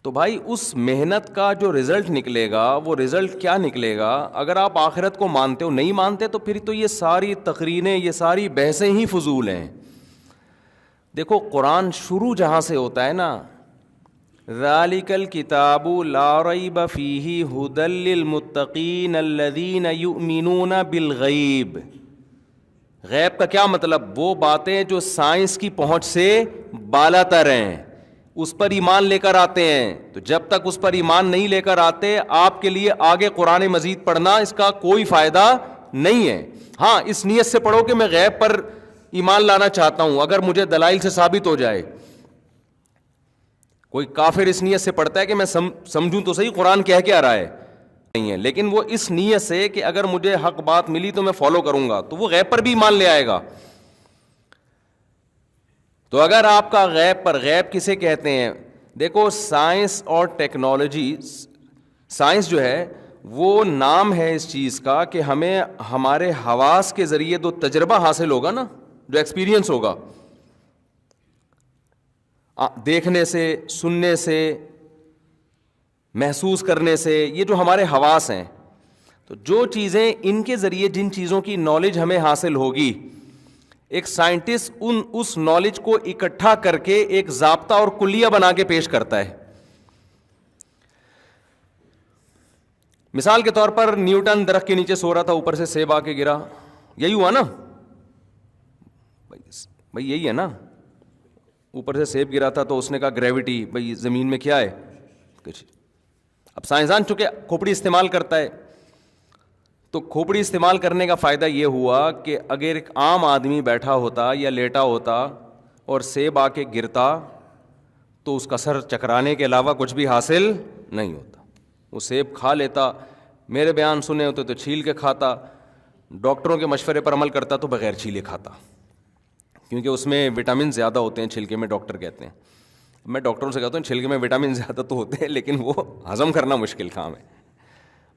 تو بھائی اس محنت کا جو رزلٹ نکلے گا وہ رزلٹ کیا نکلے گا؟ اگر آپ آخرت کو مانتے ہو، نہیں مانتے تو پھر تو یہ ساری تقریریں، یہ ساری بحثیں ہی فضول ہیں. دیکھو قرآن شروع جہاں سے ہوتا ہے نا، ذالک الکتاب لا ریب فیہ ھدی للمتقین الذین یؤمنون بالغیب. غیب کا کیا مطلب؟ وہ باتیں جو سائنس کی پہنچ سے بالا تر ہیں، اس پر ایمان لے کر آتے ہیں. تو جب تک اس پر ایمان نہیں لے کر آتے، آپ کے لیے آگے قرآن مجید پڑھنا اس کا کوئی فائدہ نہیں ہے. ہاں اس نیت سے پڑھو کہ میں غیب پر ایمان لانا چاہتا ہوں، اگر مجھے دلائل سے ثابت ہو جائے. کوئی کافر اس نیت سے پڑھتا ہے کہ میں سمجھوں تو صحیح قرآن کہہ کے آ رہا ہے، نہیں ہے، لیکن وہ اس نیت سے کہ اگر مجھے حق بات ملی تو میں فالو کروں گا، تو وہ غیب پر بھی ایمان لے آئے گا. تو اگر آپ کا غیب پر، غیب کسے کہتے ہیں؟ دیکھو سائنس اور ٹیکنالوجی، سائنس جو ہے وہ نام ہے اس چیز کا کہ ہمیں ہمارے حواس کے ذریعے جو تجربہ حاصل ہوگا نا، جو ایکسپیرینس ہوگا، دیکھنے سے، سننے سے، محسوس کرنے سے، یہ جو ہمارے حواس ہیں، تو جو چیزیں ان کے ذریعے جن چیزوں کی نالج ہمیں حاصل ہوگی، ایک سائنٹسٹ اس نالج کو اکٹھا کر کے ایک ضابطہ اور کلیہ بنا کے پیش کرتا ہے. مثال کے طور پر نیوٹن درخت کے نیچے سو رہا تھا، اوپر سے سیب آ کے گرا، یہی ہوا نا بھائی، یہی ہے نا. اوپر سے سیب گرا تھا تو اس نے کہا گریوٹی، بھائی زمین میں کیا ہے کچھ. اب سائنسدان چونکہ کھوپڑی استعمال کرتا ہے، تو کھوپڑی استعمال کرنے کا فائدہ یہ ہوا کہ اگر ایک عام آدمی بیٹھا ہوتا یا لیٹا ہوتا اور سیب آ کے گرتا تو اس کا سر چکرانے کے علاوہ کچھ بھی حاصل نہیں ہوتا. وہ سیب کھا لیتا، میرے بیان سنے ہوتے تو چھیل کے کھاتا، ڈاکٹروں کے مشورے پر عمل کرتا تو بغیر چھیلے کھاتا، کیونکہ اس میں وٹامن زیادہ ہوتے ہیں چھلکے میں، ڈاکٹر کہتے ہیں. میں ڈاکٹروں سے کہتا ہوں چھلکے میں وٹامن زیادہ تو ہوتے ہیں لیکن وہ ہضم کرنا مشکل کام ہے.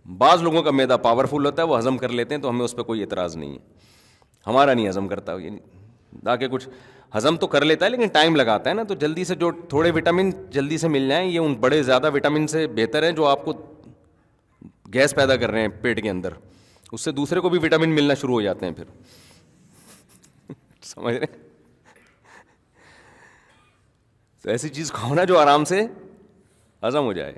بعض لوگوں کا معدہ پاورفل ہوتا ہے، وہ ہضم کر لیتے ہیں، تو ہمیں اس پہ کوئی اعتراض نہیں ہے. ہمارا نہیں ہضم کرتا، یعنی تاکہ کچھ ہضم تو کر لیتا ہے لیکن ٹائم لگاتا ہے نا. تو جلدی سے جو تھوڑے وٹامن جلدی سے مل جائیں، یہ ان بڑے زیادہ وٹامن سے بہتر ہیں جو آپ کو گیس پیدا کر رہے ہیں پیٹ کے اندر. اس سے دوسرے کو بھی وٹامن ملنا شروع ہو جاتے ہیں پھر. سمجھ رہے ہیں؟ تو ایسی چیز کھاؤ نا جو آرام سے ہضم ہو جائے.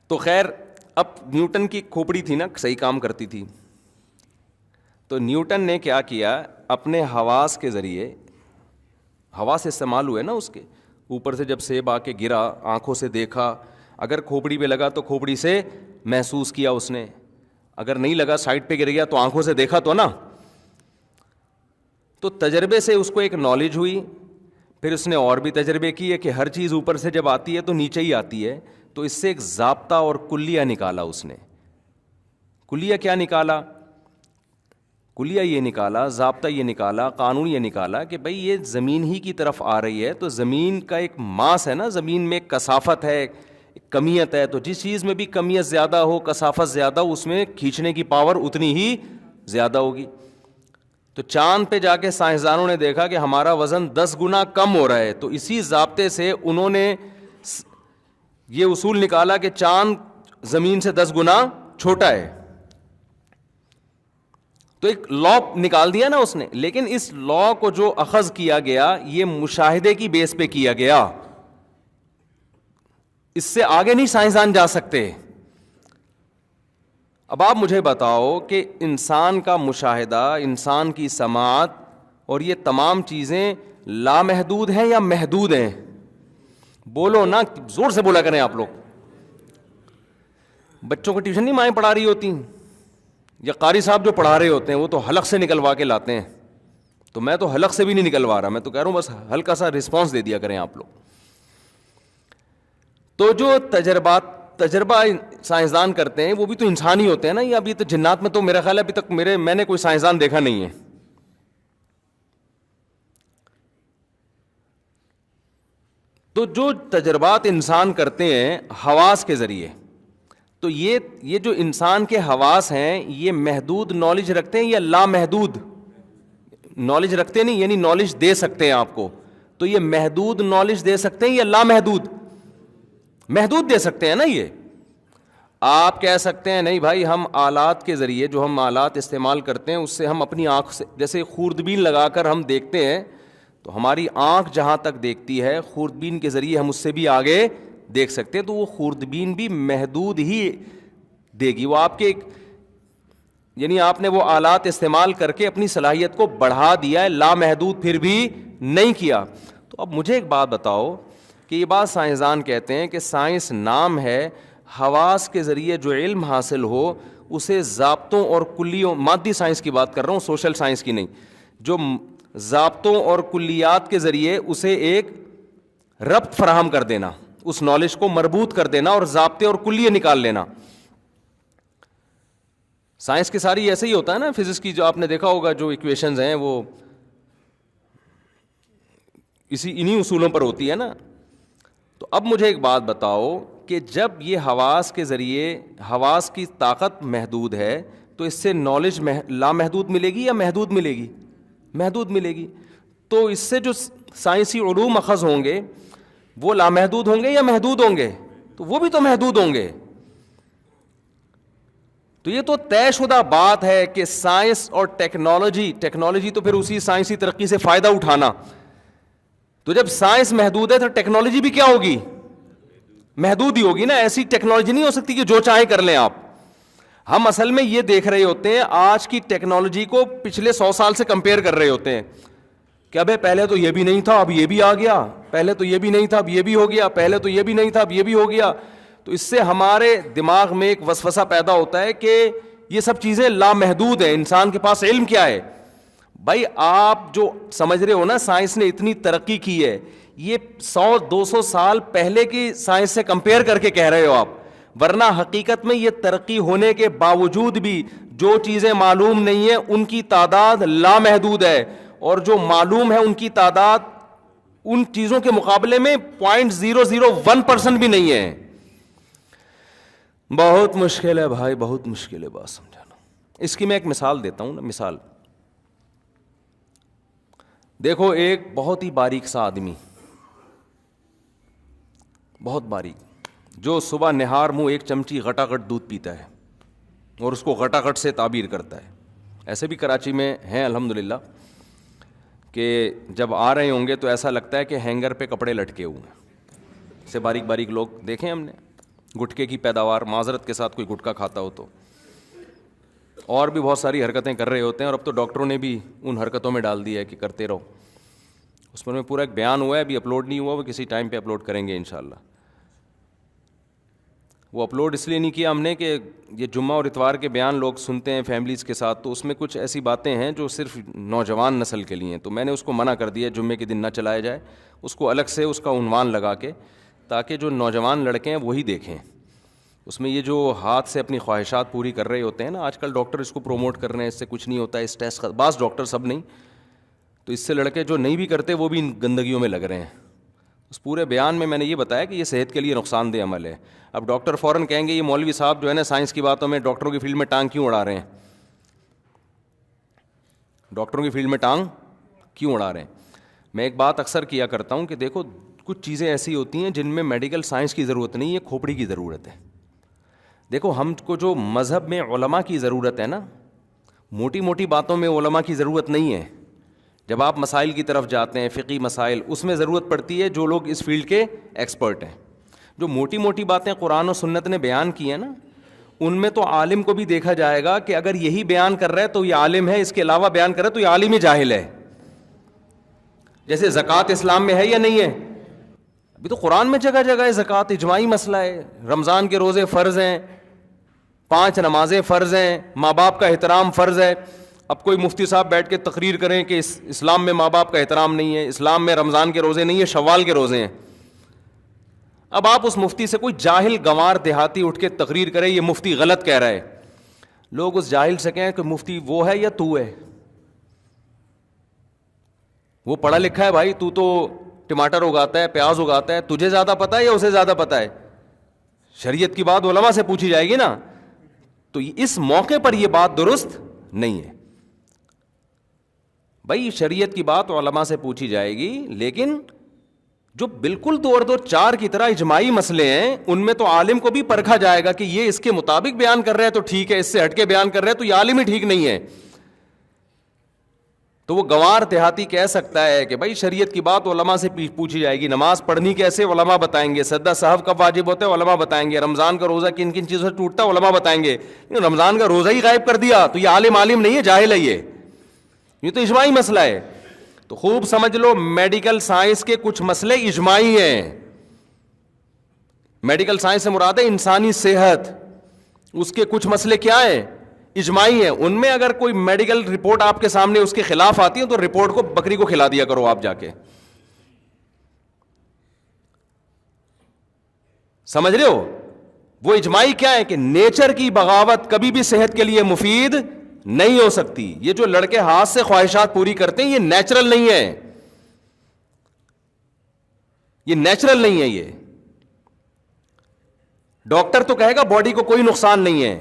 تو خیر اب نیوٹن کی کھوپڑی تھی نا، صحیح کام کرتی تھی، تو نیوٹن نے کیا کیا، اپنے حواس کے ذریعے، حواس استعمال ہوئے نا اس کے، اوپر سے جب سیب آ کے گرا، آنکھوں سے دیکھا، اگر کھوپڑی پہ لگا تو کھوپڑی سے محسوس کیا اس نے، اگر نہیں لگا سائڈ پہ گر گیا تو آنکھوں سے دیکھا تو نا. تو تجربے سے اس کو ایک نالج ہوئی. پھر اس نے اور بھی تجربے کیے کہ ہر چیز اوپر سے جب آتی ہے تو نیچے ہی آتی ہے، تو اس سے ایک ضابطہ اور کلیہ نکالا اس نے. کلیہ کیا نکالا؟ کلیہ یہ نکالا، ضابطہ یہ نکالا، قانون یہ نکالا کہ بھئی یہ زمین ہی کی طرف آ رہی ہے، تو زمین کا ایک ماس ہے نا، زمین میں ایک کثافت ہے، کمیت ہے، تو جس چیز میں بھی کمیت زیادہ ہو، کثافت زیادہ ہو، اس میں کھینچنے کی پاور اتنی ہی زیادہ ہوگی. تو چاند پہ جا کے سائنسدانوں نے دیکھا کہ ہمارا وزن 10 گنا کم ہو رہا ہے، تو اسی ضابطے سے انہوں نے یہ اصول نکالا کہ چاند زمین سے 10 گنا چھوٹا ہے. تو ایک لا نکال دیا نا اس نے. لیکن اس لا کو جو اخذ کیا گیا یہ مشاہدے کی بیس پہ کیا گیا، اس سے آگے نہیں سائنسدان جا سکتے. اب آپ مجھے بتاؤ کہ انسان کا مشاہدہ، انسان کی سماعت اور یہ تمام چیزیں لامحدود ہیں یا محدود ہیں؟ بولو نا، زور سے بولا کریں آپ لوگ. بچوں کو ٹیوشن نہیں مائیں پڑھا رہی ہوتی، یا قاری صاحب جو پڑھا رہے ہوتے ہیں وہ تو حلق سے نکلوا کے لاتے ہیں. تو میں تو حلق سے بھی نہیں نکلوا رہا، میں تو کہہ رہا ہوں بس ہلکا سا رسپانس دے دیا کریں آپ لوگ. تو جو تجربہ سائنسدان کرتے ہیں وہ بھی تو انسان ہی ہوتے ہیں نا. یہ ابھی تو جنات میں تو میرا خیال ہے ابھی تک میں نے کوئی سائنسدان دیکھا نہیں ہے. تو جو تجربات انسان کرتے ہیں حواس کے ذریعے، تو یہ جو انسان کے حواس ہیں یہ محدود نالج رکھتے ہیں یا لامحدود نالج رکھتے؟ نہیں، یعنی نالج دے سکتے ہیں آپ کو. تو یہ محدود نالج دے سکتے ہیں یا لامحدود؟ محدود دے سکتے ہیں نا. یہ آپ کہہ سکتے ہیں نہیں بھائی، ہم آلات کے ذریعے، جو ہم آلات استعمال کرتے ہیں اس سے ہم اپنی آنکھ سے، جیسے خوردبین لگا کر ہم دیکھتے ہیں، تو ہماری آنکھ جہاں تک دیکھتی ہے خوردبین کے ذریعے ہم اس سے بھی آگے دیکھ سکتے ہیں. تو وہ خوردبین بھی محدود ہی دے گی. وہ آپ کے یعنی آپ نے وہ آلات استعمال کر کے اپنی صلاحیت کو بڑھا دیا ہے، لامحدود پھر بھی نہیں کیا. تو اب مجھے ایک بات بتاؤ کہ یہ بات سائنسدان کہتے ہیں کہ سائنس نام ہے، حواس کے ذریعے جو علم حاصل ہو اسے ضابطوں اور کلیوں، مادی سائنس کی بات کر رہا ہوں، سوشل سائنس کی نہیں، جو ضابطوں اور کلیات کے ذریعے اسے ایک ربط فراہم کر دینا، اس نالج کو مربوط کر دینا اور ضابطے اور کلیے نکال لینا. سائنس کی ساری ایسے ہی ہوتا ہے نا. فزکس کی جو آپ نے دیکھا ہوگا جو ایکویشنز ہیں وہ انہی اصولوں پر ہوتی ہے نا. تو اب مجھے ایک بات بتاؤ کہ جب یہ حواس کے ذریعے، حواس کی طاقت محدود ہے، تو اس سے نالج لامحدود ملے گی یا محدود ملے گی؟ محدود ملے گی. تو اس سے جو سائنسی علوم اخذ ہوں گے وہ لامحدود ہوں گے یا محدود ہوں گے؟ تو وہ بھی تو محدود ہوں گے. تو یہ تو طے شدہ بات ہے کہ سائنس اور ٹیکنالوجی تو پھر اسی سائنسی ترقی سے فائدہ اٹھانا. تو جب سائنس محدود ہے تو ٹیکنالوجی بھی کیا ہوگی؟ محدود ہی ہوگی نا. ایسی ٹیکنالوجی نہیں ہو سکتی کہ جو چاہیں کر لیں آپ. ہم اصل میں یہ دیکھ رہے ہوتے ہیں آج کی ٹیکنالوجی کو پچھلے 100 سال سے کمپیئر کر رہے ہوتے ہیں کہ ابے پہلے تو یہ بھی نہیں تھا اب یہ بھی آ گیا، پہلے تو یہ بھی نہیں تھا اب یہ بھی ہو گیا، پہلے تو یہ بھی نہیں تھا اب یہ بھی ہو گیا. تو اس سے ہمارے دماغ میں ایک وسوسہ پیدا ہوتا ہے کہ یہ سب چیزیں لامحدود ہیں. انسان کے پاس علم کیا ہے؟ بھائی آپ جو سمجھ رہے ہو نا سائنس نے اتنی ترقی کی ہے، یہ 100-200 سال پہلے کی سائنس سے کمپیئر کر کے کہہ رہے ہو آپ. ورنہ حقیقت میں یہ ترقی ہونے کے باوجود بھی جو چیزیں معلوم نہیں ہیں ان کی تعداد لامحدود ہے، اور جو معلوم ہے ان کی تعداد ان چیزوں کے مقابلے میں 0.001% بھی نہیں ہے. بہت مشکل ہے بھائی، بہت مشکل ہے بات سمجھانا. اس کی میں ایک مثال دیتا ہوں نا. مثال دیکھو، ایک بہت ہی باریک سا آدمی، بہت باریک، جو صبح نہار منہ ایک چمچی غٹاغٹ دودھ پیتا ہے اور اس کو غٹاغٹ سے تعبیر کرتا ہے. ایسے بھی کراچی میں ہیں الحمدللہ کہ جب آ رہے ہوں گے تو ایسا لگتا ہے کہ ہینگر پہ کپڑے لٹکے ہوئے ہیں. سے باریک باریک لوگ دیکھیں ہم نے. گٹکے کی پیداوار، معذرت کے ساتھ کوئی گٹکا کھاتا ہو تو، اور بھی بہت ساری حرکتیں کر رہے ہوتے ہیں. اور اب تو ڈاکٹروں نے بھی ان حرکتوں میں ڈال دیا ہے کہ کرتے رہو. اس پر میں پورا ایک بیان ہوا ہے، ابھی اپلوڈ نہیں ہوا، وہ کسی ٹائم پہ اپلوڈ کریں گے انشاءاللہ. وہ اپلوڈ اس لیے نہیں کیا ہم نے کہ یہ جمعہ اور اتوار کے بیان لوگ سنتے ہیں فیملیز کے ساتھ، تو اس میں کچھ ایسی باتیں ہیں جو صرف نوجوان نسل کے لیے ہیں. تو میں نے اس کو منع کر دیا جمعے کے دن نہ چلایا جائے، اس کو الگ سے اس کا عنوان لگا کے، تاکہ جو نوجوان لڑکے ہیں وہی دیکھیں. اس میں یہ جو ہاتھ سے اپنی خواہشات پوری کر رہے ہوتے ہیں نا، آج کل ڈاکٹر اس کو پروموٹ کر رہے ہیں، اس سے کچھ نہیں ہوتا ہے، اس ٹیسٹ بعض ڈاکٹر، سب نہیں. تو اس سے لڑکے جو نہیں بھی کرتے وہ بھی ان گندگیوں میں لگ رہے ہیں. اس پورے بیان میں نے یہ بتایا کہ یہ صحت کے لیے نقصان دہ عمل ہے. اب ڈاکٹر فوراً کہیں گے یہ مولوی صاحب جو ہے نا سائنس کی باتوں میں ڈاکٹروں کی فیلڈ میں ٹانگ کیوں اڑا رہے ہیں, ڈاکٹروں کی فیلڈ میں ٹانگ کیوں اڑا رہے ہیں. میں ایک بات اکثر کیا کرتا ہوں کہ دیکھو کچھ چیزیں ایسی ہوتی ہیں جن میں میڈیکل سائنس کی ضرورت نہیں ہے, کھوپڑی کی ضرورت ہے. دیکھو ہم کو جو مذہب میں علماء کی ضرورت ہے نا, موٹی موٹی باتوں میں علماء کی ضرورت نہیں ہے. جب آپ مسائل کی طرف جاتے ہیں, فقہی مسائل, اس میں ضرورت پڑتی ہے جو لوگ اس فیلڈ کے ایکسپرٹ ہیں. جو موٹی موٹی باتیں قرآن و سنت نے بیان کی ہیں نا, ان میں تو عالم کو بھی دیکھا جائے گا کہ اگر یہی بیان کر رہا ہے تو یہ عالم ہے, اس کے علاوہ بیان کر رہا ہے تو یہ عالم ہی جاہل ہے. جیسے زکوٰۃ اسلام میں ہے یا نہیں ہے؟ ابھی تو قرآن میں جگہ جگہ ہے زکوٰۃ, اجماعی مسئلہ ہے. رمضان کے روزے فرض ہیں, 5 نمازیں فرض ہیں, ماں باپ کا احترام فرض ہے. اب کوئی مفتی صاحب بیٹھ کے تقریر کریں کہ اسلام میں ماں باپ کا احترام نہیں ہے, اسلام میں رمضان کے روزے نہیں ہیں, شوال کے روزے ہیں. اب آپ اس مفتی سے, کوئی جاہل گنوار دیہاتی اٹھ کے تقریر کرے یہ مفتی غلط کہہ رہا ہے, لوگ اس جاہل سے کہیں کہ مفتی وہ ہے یا تو ہے؟ وہ پڑھا لکھا ہے بھائی, تو ٹماٹر اگاتا ہے, پیاز اگاتا ہے, تجھے زیادہ پتہ ہے یا اسے زیادہ پتہ ہے؟ شریعت کی بات علماء سے پوچھی جائے گی نا. تو اس موقع پر یہ بات درست نہیں ہے بھائی. شریعت کی بات علماء سے پوچھی جائے گی, لیکن جو بالکل 2 اور 2 4 کی طرح اجماعی مسئلے ہیں ان میں تو عالم کو بھی پرکھا جائے گا کہ یہ اس کے مطابق بیان کر رہا ہے تو ٹھیک ہے, اس سے ہٹ کے بیان کر رہا ہے تو یہ عالم ہی ٹھیک نہیں ہے. تو وہ گنوار دیہاتی کہہ سکتا ہے کہ بھائی شریعت کی بات علماء سے پوچھی جائے گی, نماز پڑھنی کیسے علماء بتائیں گے, سجدہ سہو کب واجب ہوتا ہے علماء بتائیں گے, رمضان کا روزہ کن کن چیزوں سے ٹوٹتا ہے علماء بتائیں گے. رمضان کا روزہ ہی غائب کر دیا تو یہ عالم نہیں ہے, جاہل ہے. یہ تو اجماعی مسئلہ ہے. تو خوب سمجھ لو, میڈیکل سائنس کے کچھ مسئلے اجماعی ہیں. میڈیکل سائنس سے مراد ہے انسانی صحت, اس کے کچھ مسئلے کیا ہیں؟ اجماعی ہیں. ان میں اگر کوئی میڈیکل رپورٹ آپ کے سامنے اس کے خلاف آتی ہے تو رپورٹ کو بکری کو کھلا دیا کرو آپ جا کے. سمجھ رہے ہو؟ وہ اجماعی کیا ہے کہ نیچر کی بغاوت کبھی بھی صحت کے لیے مفید نہیں ہو سکتی. یہ جو لڑکے ہاتھ سے خواہشات پوری کرتے ہیں یہ نیچرل نہیں ہے, یہ نیچرل نہیں ہے. یہ ڈاکٹر تو کہے گا باڈی کو کوئی نقصان نہیں ہے.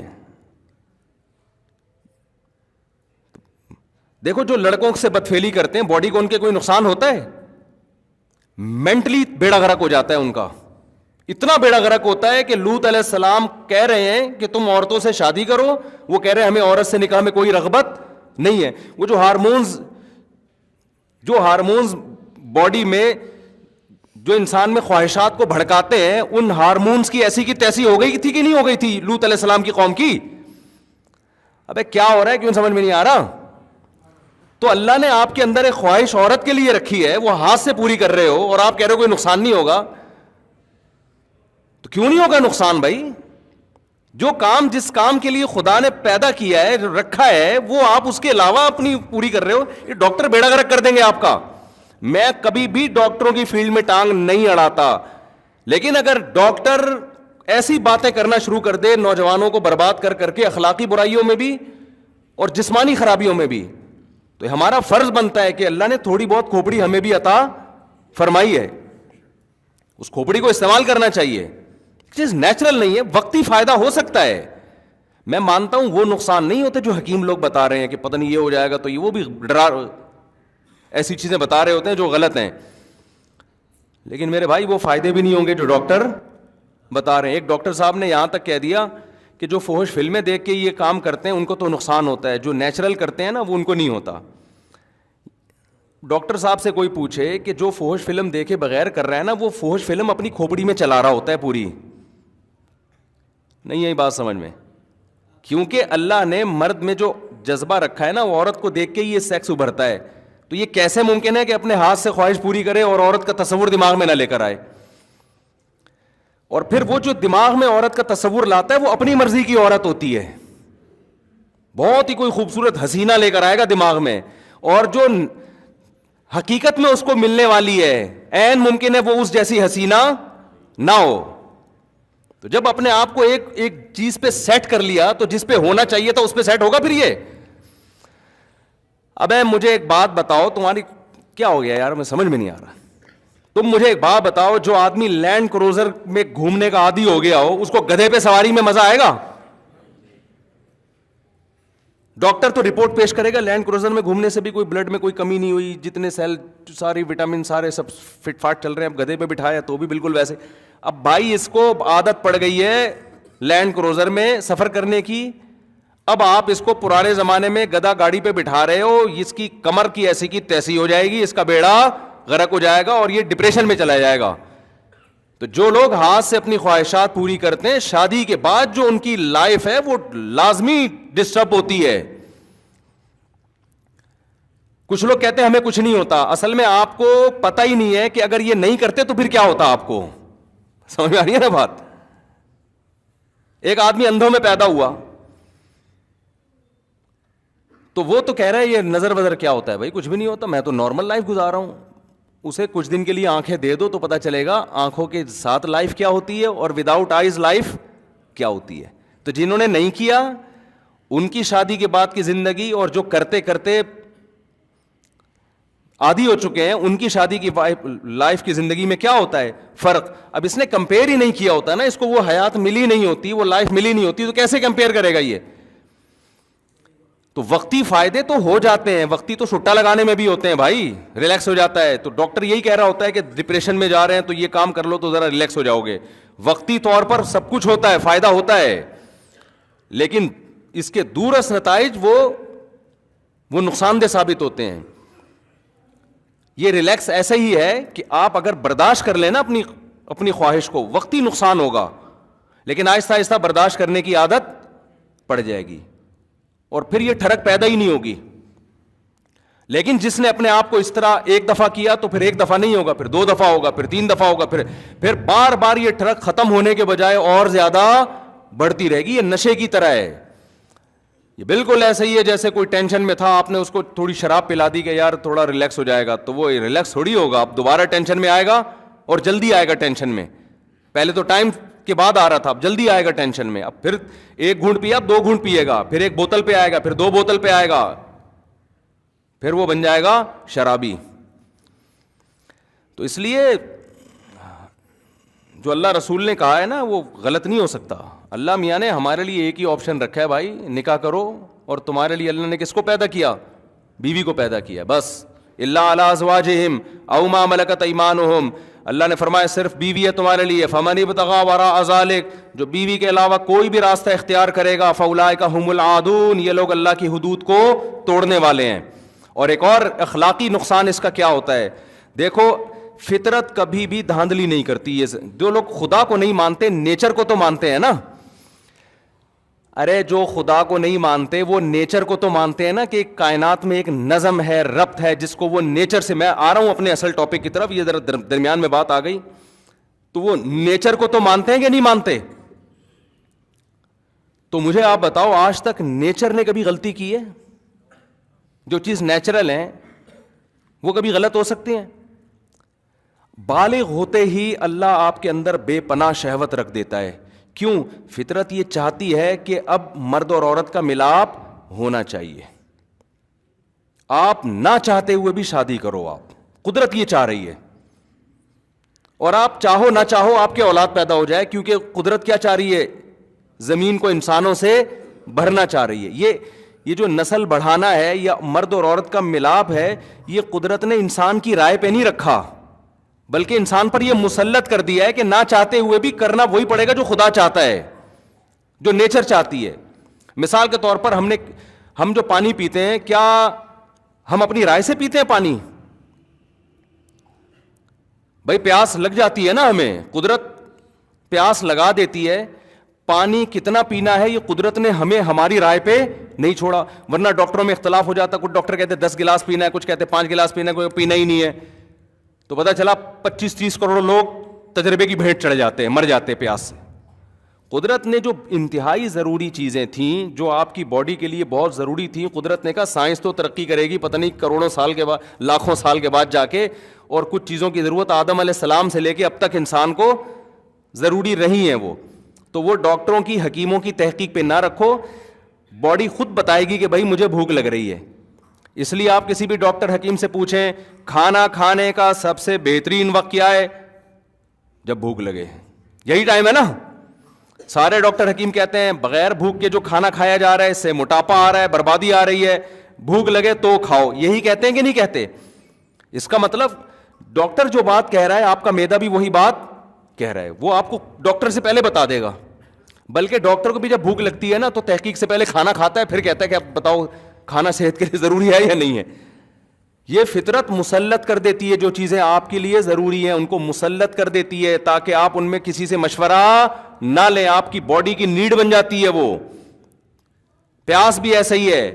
دیکھو جو لڑکوں سے بدفعلی کرتے ہیں باڈی کو ان کے کوئی نقصان ہوتا ہے؟ مینٹلی بیڑا غرق ہو جاتا ہے ان کا. اتنا بیڑا غرق ہوتا ہے کہ لوط علیہ السلام کہہ رہے ہیں کہ تم عورتوں سے شادی کرو, وہ کہہ رہے ہیں ہمیں عورت سے نکاح میں کوئی رغبت نہیں ہے. وہ جو ہارمونز باڈی میں جو انسان میں خواہشات کو بھڑکاتے ہیں, ان ہارمونز کی ایسی کی تیسی ہو گئی تھی کہ نہیں ہو گئی تھی لوط علیہ السلام کی قوم کی؟ ابے کیا ہو رہا ہے, کیوں سمجھ میں نہیں آ رہا؟ تو اللہ نے آپ کے اندر ایک خواہش عورت کے لیے رکھی ہے, وہ ہاتھ سے پوری کر رہے ہو اور آپ کہہ رہے ہو کوئی نقصان نہیں ہوگا. تو کیوں نہیں ہوگا نقصان بھائی؟ جو کام جس کام کے لیے خدا نے پیدا کیا ہے, رکھا ہے, وہ آپ اس کے علاوہ اپنی پوری کر رہے ہو. یہ ڈاکٹر بیڑا غرق کر دیں گے آپ کا. میں کبھی بھی ڈاکٹروں کی فیلڈ میں ٹانگ نہیں اڑاتا, لیکن اگر ڈاکٹر ایسی باتیں کرنا شروع کر دے نوجوانوں کو برباد کر کر کے, اخلاقی برائیوں میں بھی اور جسمانی خرابیوں میں بھی, تو ہمارا فرض بنتا ہے کہ اللہ نے تھوڑی بہت کھوپڑی ہمیں بھی عطا فرمائی ہے, اس کھوپڑی کو استعمال کرنا چاہیے. چیز نیچرل نہیں ہے, وقتی فائدہ ہو سکتا ہے. میں مانتا ہوں وہ نقصان نہیں ہوتے جو حکیم لوگ بتا رہے ہیں کہ پتہ نہیں یہ ہو جائے گا, تو یہ وہ بھی ایسی چیزیں بتا رہے ہوتے ہیں جو غلط ہیں. لیکن میرے بھائی وہ فائدے بھی نہیں ہوں گے جو ڈاکٹر بتا رہے ہیں. ایک ڈاکٹر صاحب نے یہاں تک کہہ دیا کہ جو فحش فلمیں دیکھ کے یہ کام کرتے ہیں ان کو تو نقصان ہوتا ہے, جو نیچرل کرتے ہیں نا وہ ان کو نہیں ہوتا. ڈاکٹر صاحب سے کوئی پوچھے کہ جو فحش فلم دیکھے بغیر کر رہا ہے نا, وہ فحش فلم اپنی کھوپڑی میں چلا رہا ہوتا ہے پوری. نہیں یہی بات سمجھ میں, کیونکہ اللہ نے مرد میں جو جذبہ رکھا ہے نا, وہ عورت کو دیکھ کے ہی یہ سیکس ابھرتا ہے. تو یہ کیسے ممکن ہے کہ اپنے ہاتھ سے خواہش پوری کرے اور عورت کا تصور دماغ میں نہ لے کر آئے؟ اور پھر وہ جو دماغ میں عورت کا تصور لاتا ہے وہ اپنی مرضی کی عورت ہوتی ہے, بہت ہی کوئی خوبصورت حسینہ لے کر آئے گا دماغ میں, اور جو حقیقت میں اس کو ملنے والی ہے عین ممکن ہے وہ اس جیسی حسینہ نہ ہو. تو جب اپنے آپ کو ایک چیز پہ سیٹ کر لیا تو جس پہ ہونا چاہیے تھا اس پہ سیٹ ہوگا پھر یہ. اب مجھے ایک بات بتاؤ, تمہاری کیا ہو گیا یار, میں سمجھ میں نہیں آ رہا. تم مجھے ایک بات بتاؤ, جو آدمی لینڈ کروزر میں گھومنے کا عادی ہو گیا ہو, اس کو گدھے پہ سواری میں مزہ آئے گا؟ ڈاکٹر تو رپورٹ پیش کرے گا لینڈ کروزر میں گھومنے سے بھی کوئی بلڈ میں کوئی کمی نہیں ہوئی, جتنے سیل ساری وٹامن سارے سب فٹ فاٹ چل رہے ہیں. اب گدھے پہ بٹھایا تو بھی بالکل ویسے. اب بھائی اس کو عادت پڑ گئی ہے لینڈ کروزر میں سفر کرنے کی, اب آپ اس کو پرانے زمانے میں گدھا گاڑی پہ بٹھا رہے ہو, اس کی کمر کی ایسی کی تیسی ہو جائے گی, اس کا بیڑا غرق ہو جائے گا اور یہ ڈپریشن میں چلا جائے گا. تو جو لوگ ہاتھ سے اپنی خواہشات پوری کرتے ہیں, شادی کے بعد جو ان کی لائف ہے وہ لازمی ڈسٹرب ہوتی ہے. کچھ لوگ کہتے ہیں ہمیں کچھ نہیں ہوتا, اصل میں آپ کو پتہ ہی نہیں ہے کہ اگر یہ نہیں کرتے تو پھر کیا ہوتا آپ کو. سمجھ میں آ رہی ہے نا بات؟ ایک آدمی اندھوں میں پیدا ہوا تو وہ تو کہہ رہا ہے یہ نظر وظر کیا ہوتا ہے, بھائی کچھ بھی نہیں ہوتا, میں تو نارمل لائف گزار رہا ہوں. اسے کچھ دن کے لیے آنکھیں دے دو تو پتہ چلے گا آنکھوں کے ساتھ لائف کیا ہوتی ہے اور وداؤٹ آئیز لائف کیا ہوتی ہے. تو جنہوں نے نہیں کیا ان کی شادی کے بعد کی زندگی اور جو کرتے کرتے عادی ہو چکے ہیں ان کی شادی کی لائف کی زندگی میں کیا ہوتا ہے فرق. اب اس نے کمپیئر ہی نہیں کیا ہوتا نا, اس کو وہ حیات ملی نہیں ہوتی, وہ لائف ملی نہیں ہوتی, تو کیسے کمپیئر کرے گا یہ. تو وقتی فائدے تو ہو جاتے ہیں, وقتی تو سٹا لگانے میں بھی ہوتے ہیں بھائی, ریلیکس ہو جاتا ہے. تو ڈاکٹر یہی کہہ رہا ہوتا ہے کہ ڈپریشن میں جا رہے ہیں تو یہ کام کر لو تو ذرا ریلیکس ہو جاؤ گے. وقتی طور پر سب کچھ ہوتا ہے, فائدہ ہوتا ہے, لیکن اس کے دورس نتائج وہ نقصان دہ ثابت ہوتے ہیں. یہ ریلیکس ایسا ہی ہے کہ آپ اگر برداشت کر لیں نا اپنی خواہش کو, وقتی نقصان ہوگا لیکن آہستہ آہستہ برداشت کرنے کی عادت پڑ جائے گی اور پھر یہ ٹھڑک پیدا ہی نہیں ہوگی. لیکن جس نے اپنے آپ کو اس طرح ایک دفعہ کیا تو پھر ایک دفعہ نہیں ہوگا, پھر 2 دفعہ ہوگا, پھر 3 دفعہ ہوگا, پھر بار بار یہ ٹھڑک ختم ہونے کے بجائے اور زیادہ بڑھتی رہے گی. یہ نشے کی طرح ہے. یہ بالکل ایسا ہی ہے جیسے کوئی ٹینشن میں تھا, آپ نے اس کو تھوڑی شراب پلا دی کہ یار تھوڑا ریلیکس ہو جائے گا, تو وہ ریلیکس تھوڑی ہوگا, اب دوبارہ ٹینشن میں آئے گا اور جلدی آئے گا ٹینشن میں. پہلے تو ٹائم کے بعد آ رہا تھا, اب جلدی آئے گا ٹینشن میں. اب پھر 1 گھونٹ پیا, اب 2 گھونٹ پیے گا, پھر 1 بوتل پہ آئے گا, پھر 2 بوتل پہ آئے گا, پھر وہ بن جائے گا شرابی. تو اس لیے جو اللہ رسول نے کہا ہے نا وہ غلط نہیں ہو سکتا. اللہ میاں نے ہمارے لیے ایک ہی آپشن رکھا ہے بھائی, نکاح کرو. اور تمہارے لیے اللہ نے کس کو پیدا کیا؟ بیوی کو پیدا کیا بس. الا علی ازواجہم او ما ملکت ایمانہم, اللہ نے فرمایا صرف بیوی ہے تمہارے لیے. فمن ابتغى وراء ذلک, جو بیوی کے علاوہ کوئی بھی راستہ اختیار کرے گا, فاولئک هم العادون, یہ لوگ اللہ کی حدود کو توڑنے والے ہیں. اور ایک اور اخلاقی نقصان اس کا کیا ہوتا ہے, دیکھو فطرت کبھی بھی دھاندلی نہیں کرتی. یہ جو لوگ خدا کو نہیں مانتے نیچر کو تو مانتے ہیں نا. ارے جو خدا کو نہیں مانتے وہ نیچر کو تو مانتے ہیں نا, کہ کائنات میں ایک نظم ہے, ربط ہے, جس کو وہ نیچر سے, میں آ رہا ہوں اپنے اصل ٹاپک کی طرف, یہ ذرا درمیان میں بات آ گئی, تو وہ نیچر کو تو مانتے ہیں کہ نہیں مانتے. تو مجھے آپ بتاؤ آج تک نیچر نے کبھی غلطی کی ہے؟ جو چیز نیچرل ہے وہ کبھی غلط ہو سکتی ہیں؟ بالغ ہوتے ہی اللہ آپ کے اندر بے پناہ شہوت رکھ دیتا ہے. کیوں؟ فطرت یہ چاہتی ہے کہ اب مرد اور عورت کا ملاپ ہونا چاہیے. آپ نہ چاہتے ہوئے بھی شادی کرو, آپ قدرت یہ چاہ رہی ہے. اور آپ چاہو نہ چاہو آپ کے اولاد پیدا ہو جائے, کیونکہ قدرت کیا چاہ رہی ہے؟ زمین کو انسانوں سے بھرنا چاہ رہی ہے. یہ جو نسل بڑھانا ہے یا مرد اور عورت کا ملاپ ہے, یہ قدرت نے انسان کی رائے پہ نہیں رکھا, بلکہ انسان پر یہ مسلط کر دیا ہے کہ نہ چاہتے ہوئے بھی کرنا وہی پڑے گا جو خدا چاہتا ہے, جو نیچر چاہتی ہے. مثال کے طور پر ہم جو پانی پیتے ہیں, کیا ہم اپنی رائے سے پیتے ہیں پانی؟ بھائی پیاس لگ جاتی ہے نا ہمیں, قدرت پیاس لگا دیتی ہے. پانی کتنا پینا ہے یہ قدرت نے ہمیں ہماری رائے پہ نہیں چھوڑا, ورنہ ڈاکٹروں میں اختلاف ہو جاتا. کچھ ڈاکٹر کہتے ہیں 10 گلاس پینا ہے, کچھ کہتے ہیں 5 گلاس پینا ہے, کوئی پینا ہی نہیں ہے. تو پتہ چلا 25-30 کروڑ لوگ تجربے کی بھیٹ چڑھ جاتے ہیں, مر جاتے ہیں پیاس سے. قدرت نے جو انتہائی ضروری چیزیں تھیں, جو آپ کی باڈی کے لیے بہت ضروری تھیں, قدرت نے کہا سائنس تو ترقی کرے گی پتہ نہیں کروڑوں سال کے بعد, لاکھوں سال کے بعد جا کے, اور کچھ چیزوں کی ضرورت آدم علیہ السلام سے لے کے اب تک انسان کو ضروری رہی ہیں تو وہ ڈاکٹروں کی, حکیموں کی تحقیق پہ نہ رکھو. باڈی خود بتائے گی کہ بھائی مجھے بھوک لگ رہی ہے. اس لیے آپ کسی بھی ڈاکٹر حکیم سے پوچھیں کھانا کھانے کا سب سے بہترین وقت کیا ہے؟ جب بھوک لگے، یہی ٹائم ہے نا. سارے ڈاکٹر حکیم کہتے ہیں بغیر بھوک کے جو کھانا کھایا جا رہا ہے اس سے موٹاپا آ رہا ہے، بربادی آ رہی ہے، بھوک لگے تو کھاؤ. یہی کہتے ہیں کہ نہیں کہتے؟ اس کا مطلب ڈاکٹر جو بات کہہ رہا ہے آپ کا معدہ بھی وہی بات کہہ رہا ہے، وہ آپ کو ڈاکٹر سے پہلے بتا دے گا. بلکہ ڈاکٹر کو بھی جب بھوک لگتی ہے نا تو تحقیق سے پہلے کھانا کھاتا ہے، پھر کہتا ہے کہ اب بتاؤ کھانا صحت کے لیے ضروری ہے یا نہیں ہے. یہ فطرت مسلط کر دیتی ہے، جو چیزیں آپ کے لیے ضروری ہیں ان کو مسلط کر دیتی ہے تاکہ آپ ان میں کسی سے مشورہ نہ لیں. آپ کی باڈی کی نیڈ بن جاتی ہے وہ. پیاس بھی ایسا ہی ہے.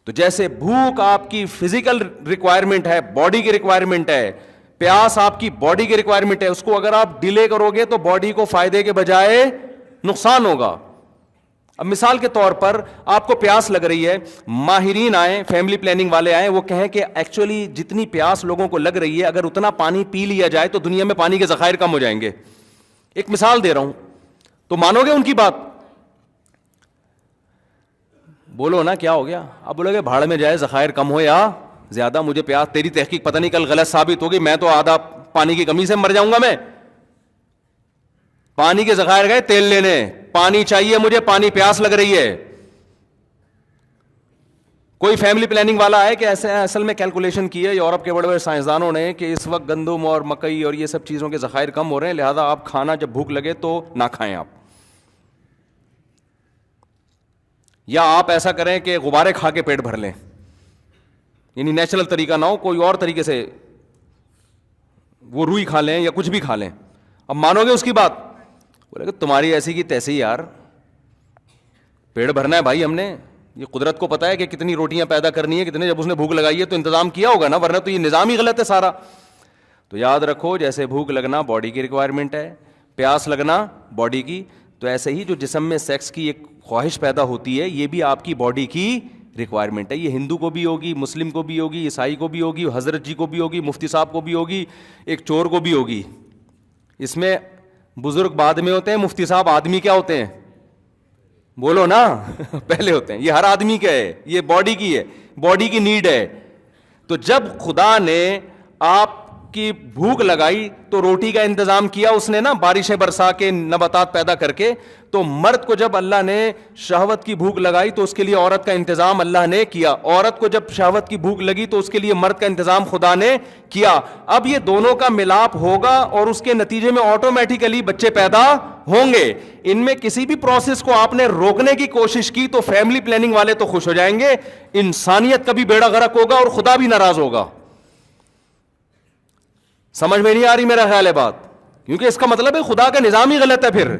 تو جیسے بھوک آپ کی فزیکل ریکوائرمنٹ ہے، باڈی کی ریکوائرمنٹ ہے، پیاس آپ کی باڈی کی ریکوائرمنٹ ہے. اس کو اگر آپ ڈیلے کرو گے تو باڈی کو فائدے کے بجائے نقصان ہوگا. اب مثال کے طور پر آپ کو پیاس لگ رہی ہے، ماہرین آئیں، فیملی پلاننگ والے آئیں، وہ کہیں کہ ایکچولی جتنی پیاس لوگوں کو لگ رہی ہے اگر اتنا پانی پی لیا جائے تو دنیا میں پانی کے ذخائر کم ہو جائیں گے. ایک مثال دے رہا ہوں، تو مانو گے ان کی بات؟ بولو نا کیا ہو گیا؟ اب بولو گے بھاڑ میں جائے ذخائر کم ہو یا زیادہ، مجھے پیاس، تیری تحقیق پتہ نہیں کل غلط ثابت ہوگی، میں تو آدھا پانی کی کمی سے مر جاؤں گا. میں پانی کے ذخائر گئے تیل لینے، پانی چاہیے مجھے، پانی پیاس لگ رہی ہے. کوئی فیملی پلاننگ والا ہے کہ ایسے اصل میں کیلکولیشن کی ہے یورپ کے بڑے بڑے سائنسدانوں نے کہ اس وقت گندم اور مکئی اور یہ سب چیزوں کے ذخائر کم ہو رہے ہیں، لہذا آپ کھانا جب بھوک لگے تو نہ کھائیں آپ. یا آپ ایسا کریں کہ غبارے کھا کے پیٹ بھر لیں، یعنی نیچرل طریقہ نہ ہو، کوئی اور طریقے سے وہ روئی کھا لیں یا کچھ بھی کھا لیں. اب مانو گے اس کی بات؟ بولے کہ تمہاری ایسی کی تیسی یار، پیٹ بھرنا ہے بھائی ہم نے. یہ قدرت کو پتا ہے کہ کتنی روٹیاں پیدا کرنی ہے، کتنے، جب اس نے بھوک لگائی ہے تو انتظام کیا ہوگا نا، ورنہ تو یہ نظام ہی غلط ہے سارا. تو یاد رکھو جیسے بھوک لگنا باڈی کی ریکوائرمنٹ ہے، پیاس لگنا باڈی کی، تو ایسے ہی جو جسم میں سیکس کی ایک خواہش پیدا ہوتی ہے یہ بھی آپ کی باڈی کی ریکوائرمنٹ ہے. یہ ہندو کو بھی ہوگی، مسلم کو بھی ہوگی، عیسائی کو بھی ہوگی، حضرت جی کو بھی ہوگی، مفتی صاحب کو بھی ہوگی، ایک چور کو بھی ہوگی. اس میں بزرگ بعد میں ہوتے ہیں، مفتی صاحب آدمی کیا ہوتے ہیں؟ بولو نا پہلے ہوتے ہیں. یہ ہر آدمی کا ہے، یہ باڈی کی ہے، باڈی کی نیڈ ہے. تو جب خدا نے آپ کی بھوک لگائی تو روٹی کا انتظام کیا اس نے نا، بارشیں برسا کے، نباتات پیدا کر کے. تو مرد کو جب اللہ نے شہوت کی بھوک لگائی تو اس کے لیے عورت کا انتظام اللہ نے کیا. عورت کو جب شہوت کی بھوک لگی تو اس کے لیے مرد کا انتظام خدا نے کیا. اب یہ دونوں کا ملاپ ہوگا اور اس کے نتیجے میں آٹومیٹیکلی بچے پیدا ہوں گے. ان میں کسی بھی پروسیس کو آپ نے روکنے کی کوشش کی تو فیملی پلاننگ والے تو خوش ہو جائیں گے، انسانیت کا بھی بیڑا غرق ہوگا اور خدا بھی ناراض ہوگا. سمجھ میں نہیں آ رہی میرا خیال ہے بات؟ کیونکہ اس کا مطلب ہے خدا کا نظام ہی غلط ہے. پھر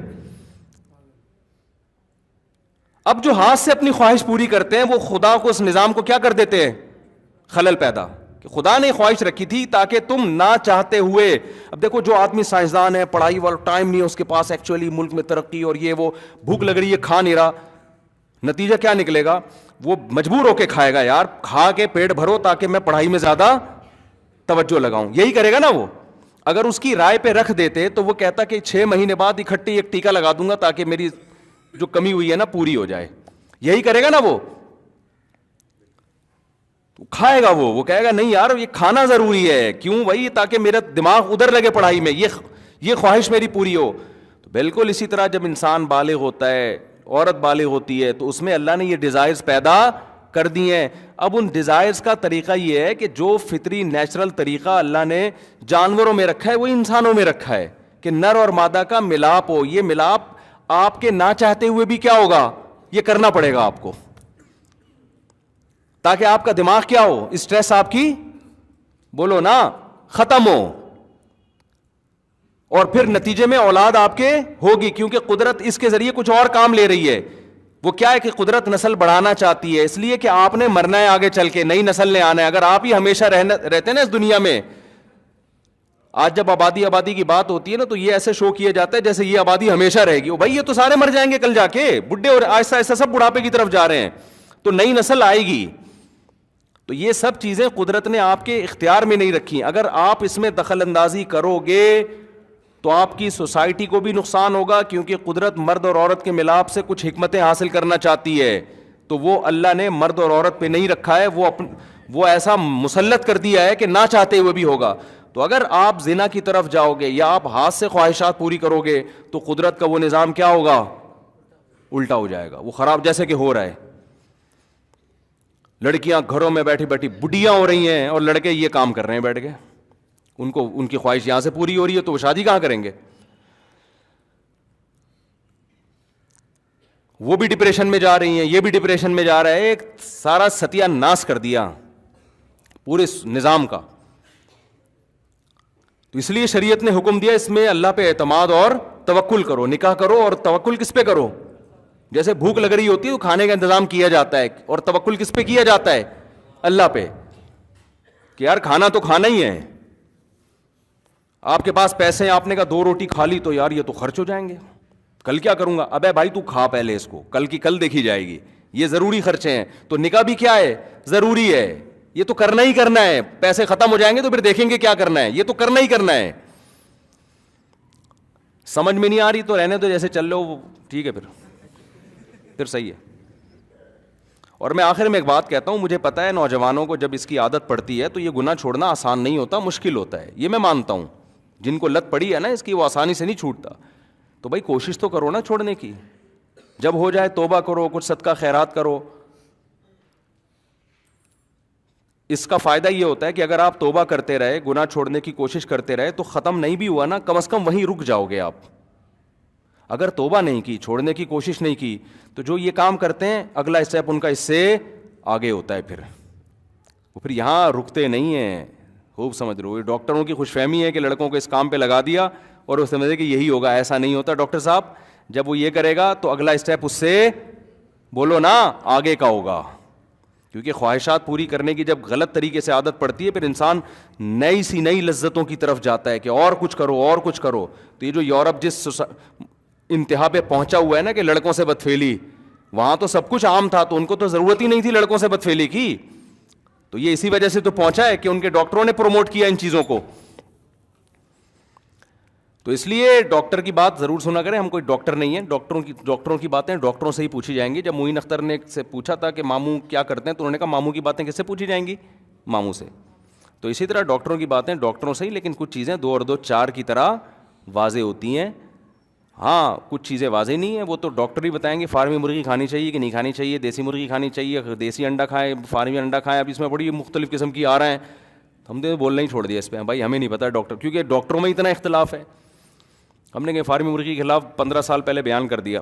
اب جو ہاتھ سے اپنی خواہش پوری کرتے ہیں وہ خدا کو، اس نظام کو کیا کر دیتے ہیں؟ خلل پیدا. کہ خدا نے خواہش رکھی تھی تاکہ تم نہ چاہتے ہوئے، اب دیکھو جو آدمی سائنسدان ہے، پڑھائی والا ٹائم نہیں ہے اس کے پاس، ایکچولی ملک میں ترقی اور یہ وہ، بھوک لگ رہی ہے کھا نہیں رہا، نتیجہ کیا نکلے گا؟ وہ مجبور ہو کے کھائے گا، یار کھا کے پیٹ بھرو تاکہ میں پڑھائی میں زیادہ توجہ لگاؤں، یہی کرے گا نا وہ. اگر اس کی رائے پہ رکھ دیتے تو وہ کہتا کہ 6 مہینے بعد اکٹھے ایک ٹیکہ لگا دوں گا تاکہ میری جو کمی ہوئی ہے نا پوری ہو جائے. یہی کرے گا نا وہ. کھائے گا وہ کہے گا نہیں یار یہ کھانا ضروری ہے. کیوں بھائی؟ تاکہ میرا دماغ ادھر لگے پڑھائی میں، یہ خواہش میری پوری ہو. تو بالکل اسی طرح جب انسان بالغ ہوتا ہے، عورت بالغ ہوتی ہے، تو اس میں اللہ نے یہ ڈیزائرز پیدا کر دی ہیں. اب ان ڈیزائرز کا طریقہ یہ ہے کہ جو فطری نیچرل طریقہ اللہ نے جانوروں میں رکھا ہے وہ انسانوں میں رکھا ہے کہ نر اور مادہ کا ملاپ ہو. یہ ملاپ آپ کے نہ چاہتے ہوئے بھی کیا ہوگا؟ یہ کرنا پڑے گا آپ کو، تاکہ آپ کا دماغ کیا ہو، اسٹریس آپ کی، بولو نا، ختم ہو. اور پھر نتیجے میں اولاد آپ کے ہوگی، کیونکہ قدرت اس کے ذریعے کچھ اور کام لے رہی ہے. وہ کیا ہے کہ قدرت نسل بڑھانا چاہتی ہے، اس لیے کہ آپ نے مرنا ہے، آگے چل کے نئی نسل نے آنا ہے. اگر آپ ہی ہمیشہ رہتے نا اس دنیا میں، آج جب آبادی کی بات ہوتی ہے نا تو یہ ایسے شو کیا جاتا ہے جیسے یہ آبادی ہمیشہ رہے گی. بھائی یہ تو سارے مر جائیں گے کل جا کے، بڈھے اور آہستہ آہستہ سب بڑھاپے کی طرف جا رہے ہیں، تو نئی نسل آئے گی. تو یہ سب چیزیں قدرت نے آپ کے اختیار میں نہیں رکھی. اگر آپ اس میں دخل اندازی کرو گے تو آپ کی سوسائٹی کو بھی نقصان ہوگا، کیونکہ قدرت مرد اور عورت کے ملاپ سے کچھ حکمتیں حاصل کرنا چاہتی ہے تو وہ اللہ نے مرد اور عورت پہ نہیں رکھا ہے, وہ ایسا مسلط کر دیا ہے کہ نہ چاہتے ہوئے بھی ہوگا. تو اگر آپ زنا کی طرف جاؤ گے یا آپ ہاتھ سے خواہشات پوری کرو گے تو قدرت کا وہ نظام کیا ہوگا, الٹا ہو جائے گا, وہ خراب جیسے کہ ہو رہا ہے. لڑکیاں گھروں میں بیٹھی بیٹھی بڈیاں ہو رہی ہیں اور لڑکے یہ کام کر رہے ہیں بیٹھ کے, ان کی خواہش یہاں سے پوری ہو رہی ہے تو وہ شادی کہاں کریں گے؟ وہ بھی ڈپریشن میں جا رہی ہیں, یہ بھی ڈپریشن میں جا رہا ہے, ایک سارا ستیہ ناش کر دیا پورے نظام کا. تو اس لیے شریعت نے حکم دیا اس میں اللہ پہ اعتماد اور توکل کرو, نکاح کرو اور توکل کس پہ کرو؟ جیسے بھوک لگ رہی ہوتی ہے تو کھانے کا انتظام کیا جاتا ہے, اور توکل کس پہ کیا جاتا ہے؟ اللہ پہ, کہ یار کھانا تو کھانا ہی ہے. آپ کے پاس پیسے ہیں, آپ نے کہا 2 روٹی کھا لی تو یار یہ تو خرچ ہو جائیں گے, کل کیا کروں گا؟ ابے بھائی تو کھا پہلے اس کو, کل کی کل دیکھی جائے گی, یہ ضروری خرچے ہیں. تو نکاح بھی کیا ہے؟ ضروری ہے, یہ تو کرنا ہی کرنا ہے. پیسے ختم ہو جائیں گے تو پھر دیکھیں گے کیا کرنا ہے, یہ تو کرنا ہی کرنا ہے. سمجھ میں نہیں آ رہی تو رہنے تو جیسے چل لو, ٹھیک ہے پھر صحیح ہے. اور میں آخر میں ایک بات کہتا ہوں, مجھے پتا ہے نوجوانوں کو جب اس کی عادت پڑتی ہے تو یہ گناہ چھوڑنا آسان نہیں ہوتا, مشکل ہوتا ہے, یہ میں مانتا ہوں. جن کو لت پڑی ہے نا اس کی, وہ آسانی سے نہیں چھوٹتا. تو بھائی کوشش تو کرو نا چھوڑنے کی, جب ہو جائے توبہ کرو, کچھ صدقہ خیرات کرو. اس کا فائدہ یہ ہوتا ہے کہ اگر آپ توبہ کرتے رہے, گناہ چھوڑنے کی کوشش کرتے رہے, تو ختم نہیں بھی ہوا نا, کم از کم وہیں رک جاؤ گے آپ. اگر توبہ نہیں کی, چھوڑنے کی کوشش نہیں کی, تو جو یہ کام کرتے ہیں اگلا اسٹیپ ان کا اس سے آگے ہوتا ہے. وہ پھر یہاں رکتے نہیں ہیں. خوب سمجھ رہے ہو, ڈاکٹروں کی خوش فہمی ہے کہ لڑکوں کو اس کام پہ لگا دیا اور وہ سمجھے کہ یہی ہوگا. ایسا نہیں ہوتا ڈاکٹر صاحب, جب وہ یہ کرے گا تو اگلا اسٹیپ اس سے بولو نا آگے کا ہوگا. کیونکہ خواہشات پوری کرنے کی جب غلط طریقے سے عادت پڑتی ہے, پھر انسان نئی لذتوں کی طرف جاتا ہے کہ اور کچھ کرو اور کچھ کرو. تو یہ جو یورپ جس انتہا پہ پہنچا ہوا ہے نا کہ لڑکوں سے بدفعلی, وہاں تو سب کچھ عام تھا, تو ان کو تو ضرورت ہی نہیں تھی لڑکوں سے بدفعلی کی. تو یہ اسی وجہ سے تو پہنچا ہے کہ ان کے ڈاکٹروں نے پروموٹ کیا ان چیزوں کو. تو اس لیے ڈاکٹر کی بات ضرور سنا کریں. ہم کوئی ڈاکٹر نہیں ہیں, ڈاکٹروں کی باتیں ڈاکٹروں سے ہی پوچھی جائیں گی. جب معین اختر نے سے پوچھا تھا کہ ماموں کیا کرتے ہیں, تو انہوں نے کہا ماموں کی باتیں کس سے پوچھی جائیں گی؟ ماموں سے. تو اسی طرح ڈاکٹروں کی باتیں ڈاکٹروں سے ہی, لیکن کچھ چیزیں 2 اور 2 4 کی طرح واضح ہوتی ہیں. ہاں کچھ چیزیں واضح نہیں ہیں, وہ تو ڈاکٹر ہی بتائیں گے. فارمی مرغی کھانی چاہیے کہ نہیں کھانی چاہیے, دیسی مرغی کھانی چاہیے, دیسی انڈا کھائیں, فارمی انڈا کھائیں. اب اس میں بڑی مختلف قسم کی آ رہے ہیں, ہم نے بولنا ہی چھوڑ دیا اس پہ. بھائی ہمیں نہیں پتا ڈاکٹر, کیونکہ ڈاکٹروں میں اتنا اختلاف ہے. ہم نے کہ فارمی مرغی کے خلاف 15 سال پہلے بیان کر دیا.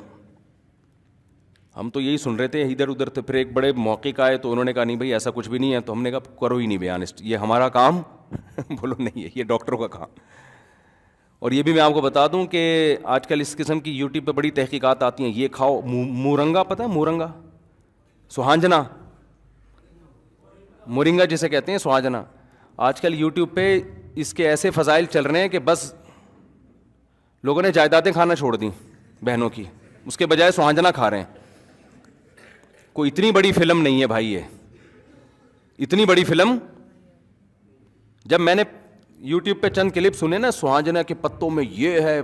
ہم تو یہی سن رہے تھے ادھر ادھر تھے. پھر ایک بڑے محقق آئے تو انہوں نے کہا نہیں بھائی ایسا کچھ بھی نہیں ہے. تو ہم نے کہا کرو ہی نہیں بیان, یہ ہمارا کام بولو نہیں ہے, یہ ڈاکٹروں کا کام. اور یہ بھی میں آپ کو بتا دوں کہ آج کل اس قسم کی یوٹیوب پہ بڑی تحقیقات آتی ہیں. یہ کھاؤ, مورنگا پتہ ہے, مورنگا, سوہانجنا, مورنگا جسے کہتے ہیں, سوہانجنا. آج کل یوٹیوب پہ اس کے ایسے فضائل چل رہے ہیں کہ بس لوگوں نے جائیدادیں کھانا چھوڑ دیں بہنوں کی, اس کے بجائے سوہانجنا کھا رہے ہیں. کوئی اتنی بڑی فلم نہیں ہے بھائی, یہ اتنی بڑی فلم. جب میں نے یوٹیوب پہ چند کلپ سنے نا, سوہانجنا کے پتوں میں یہ ہے,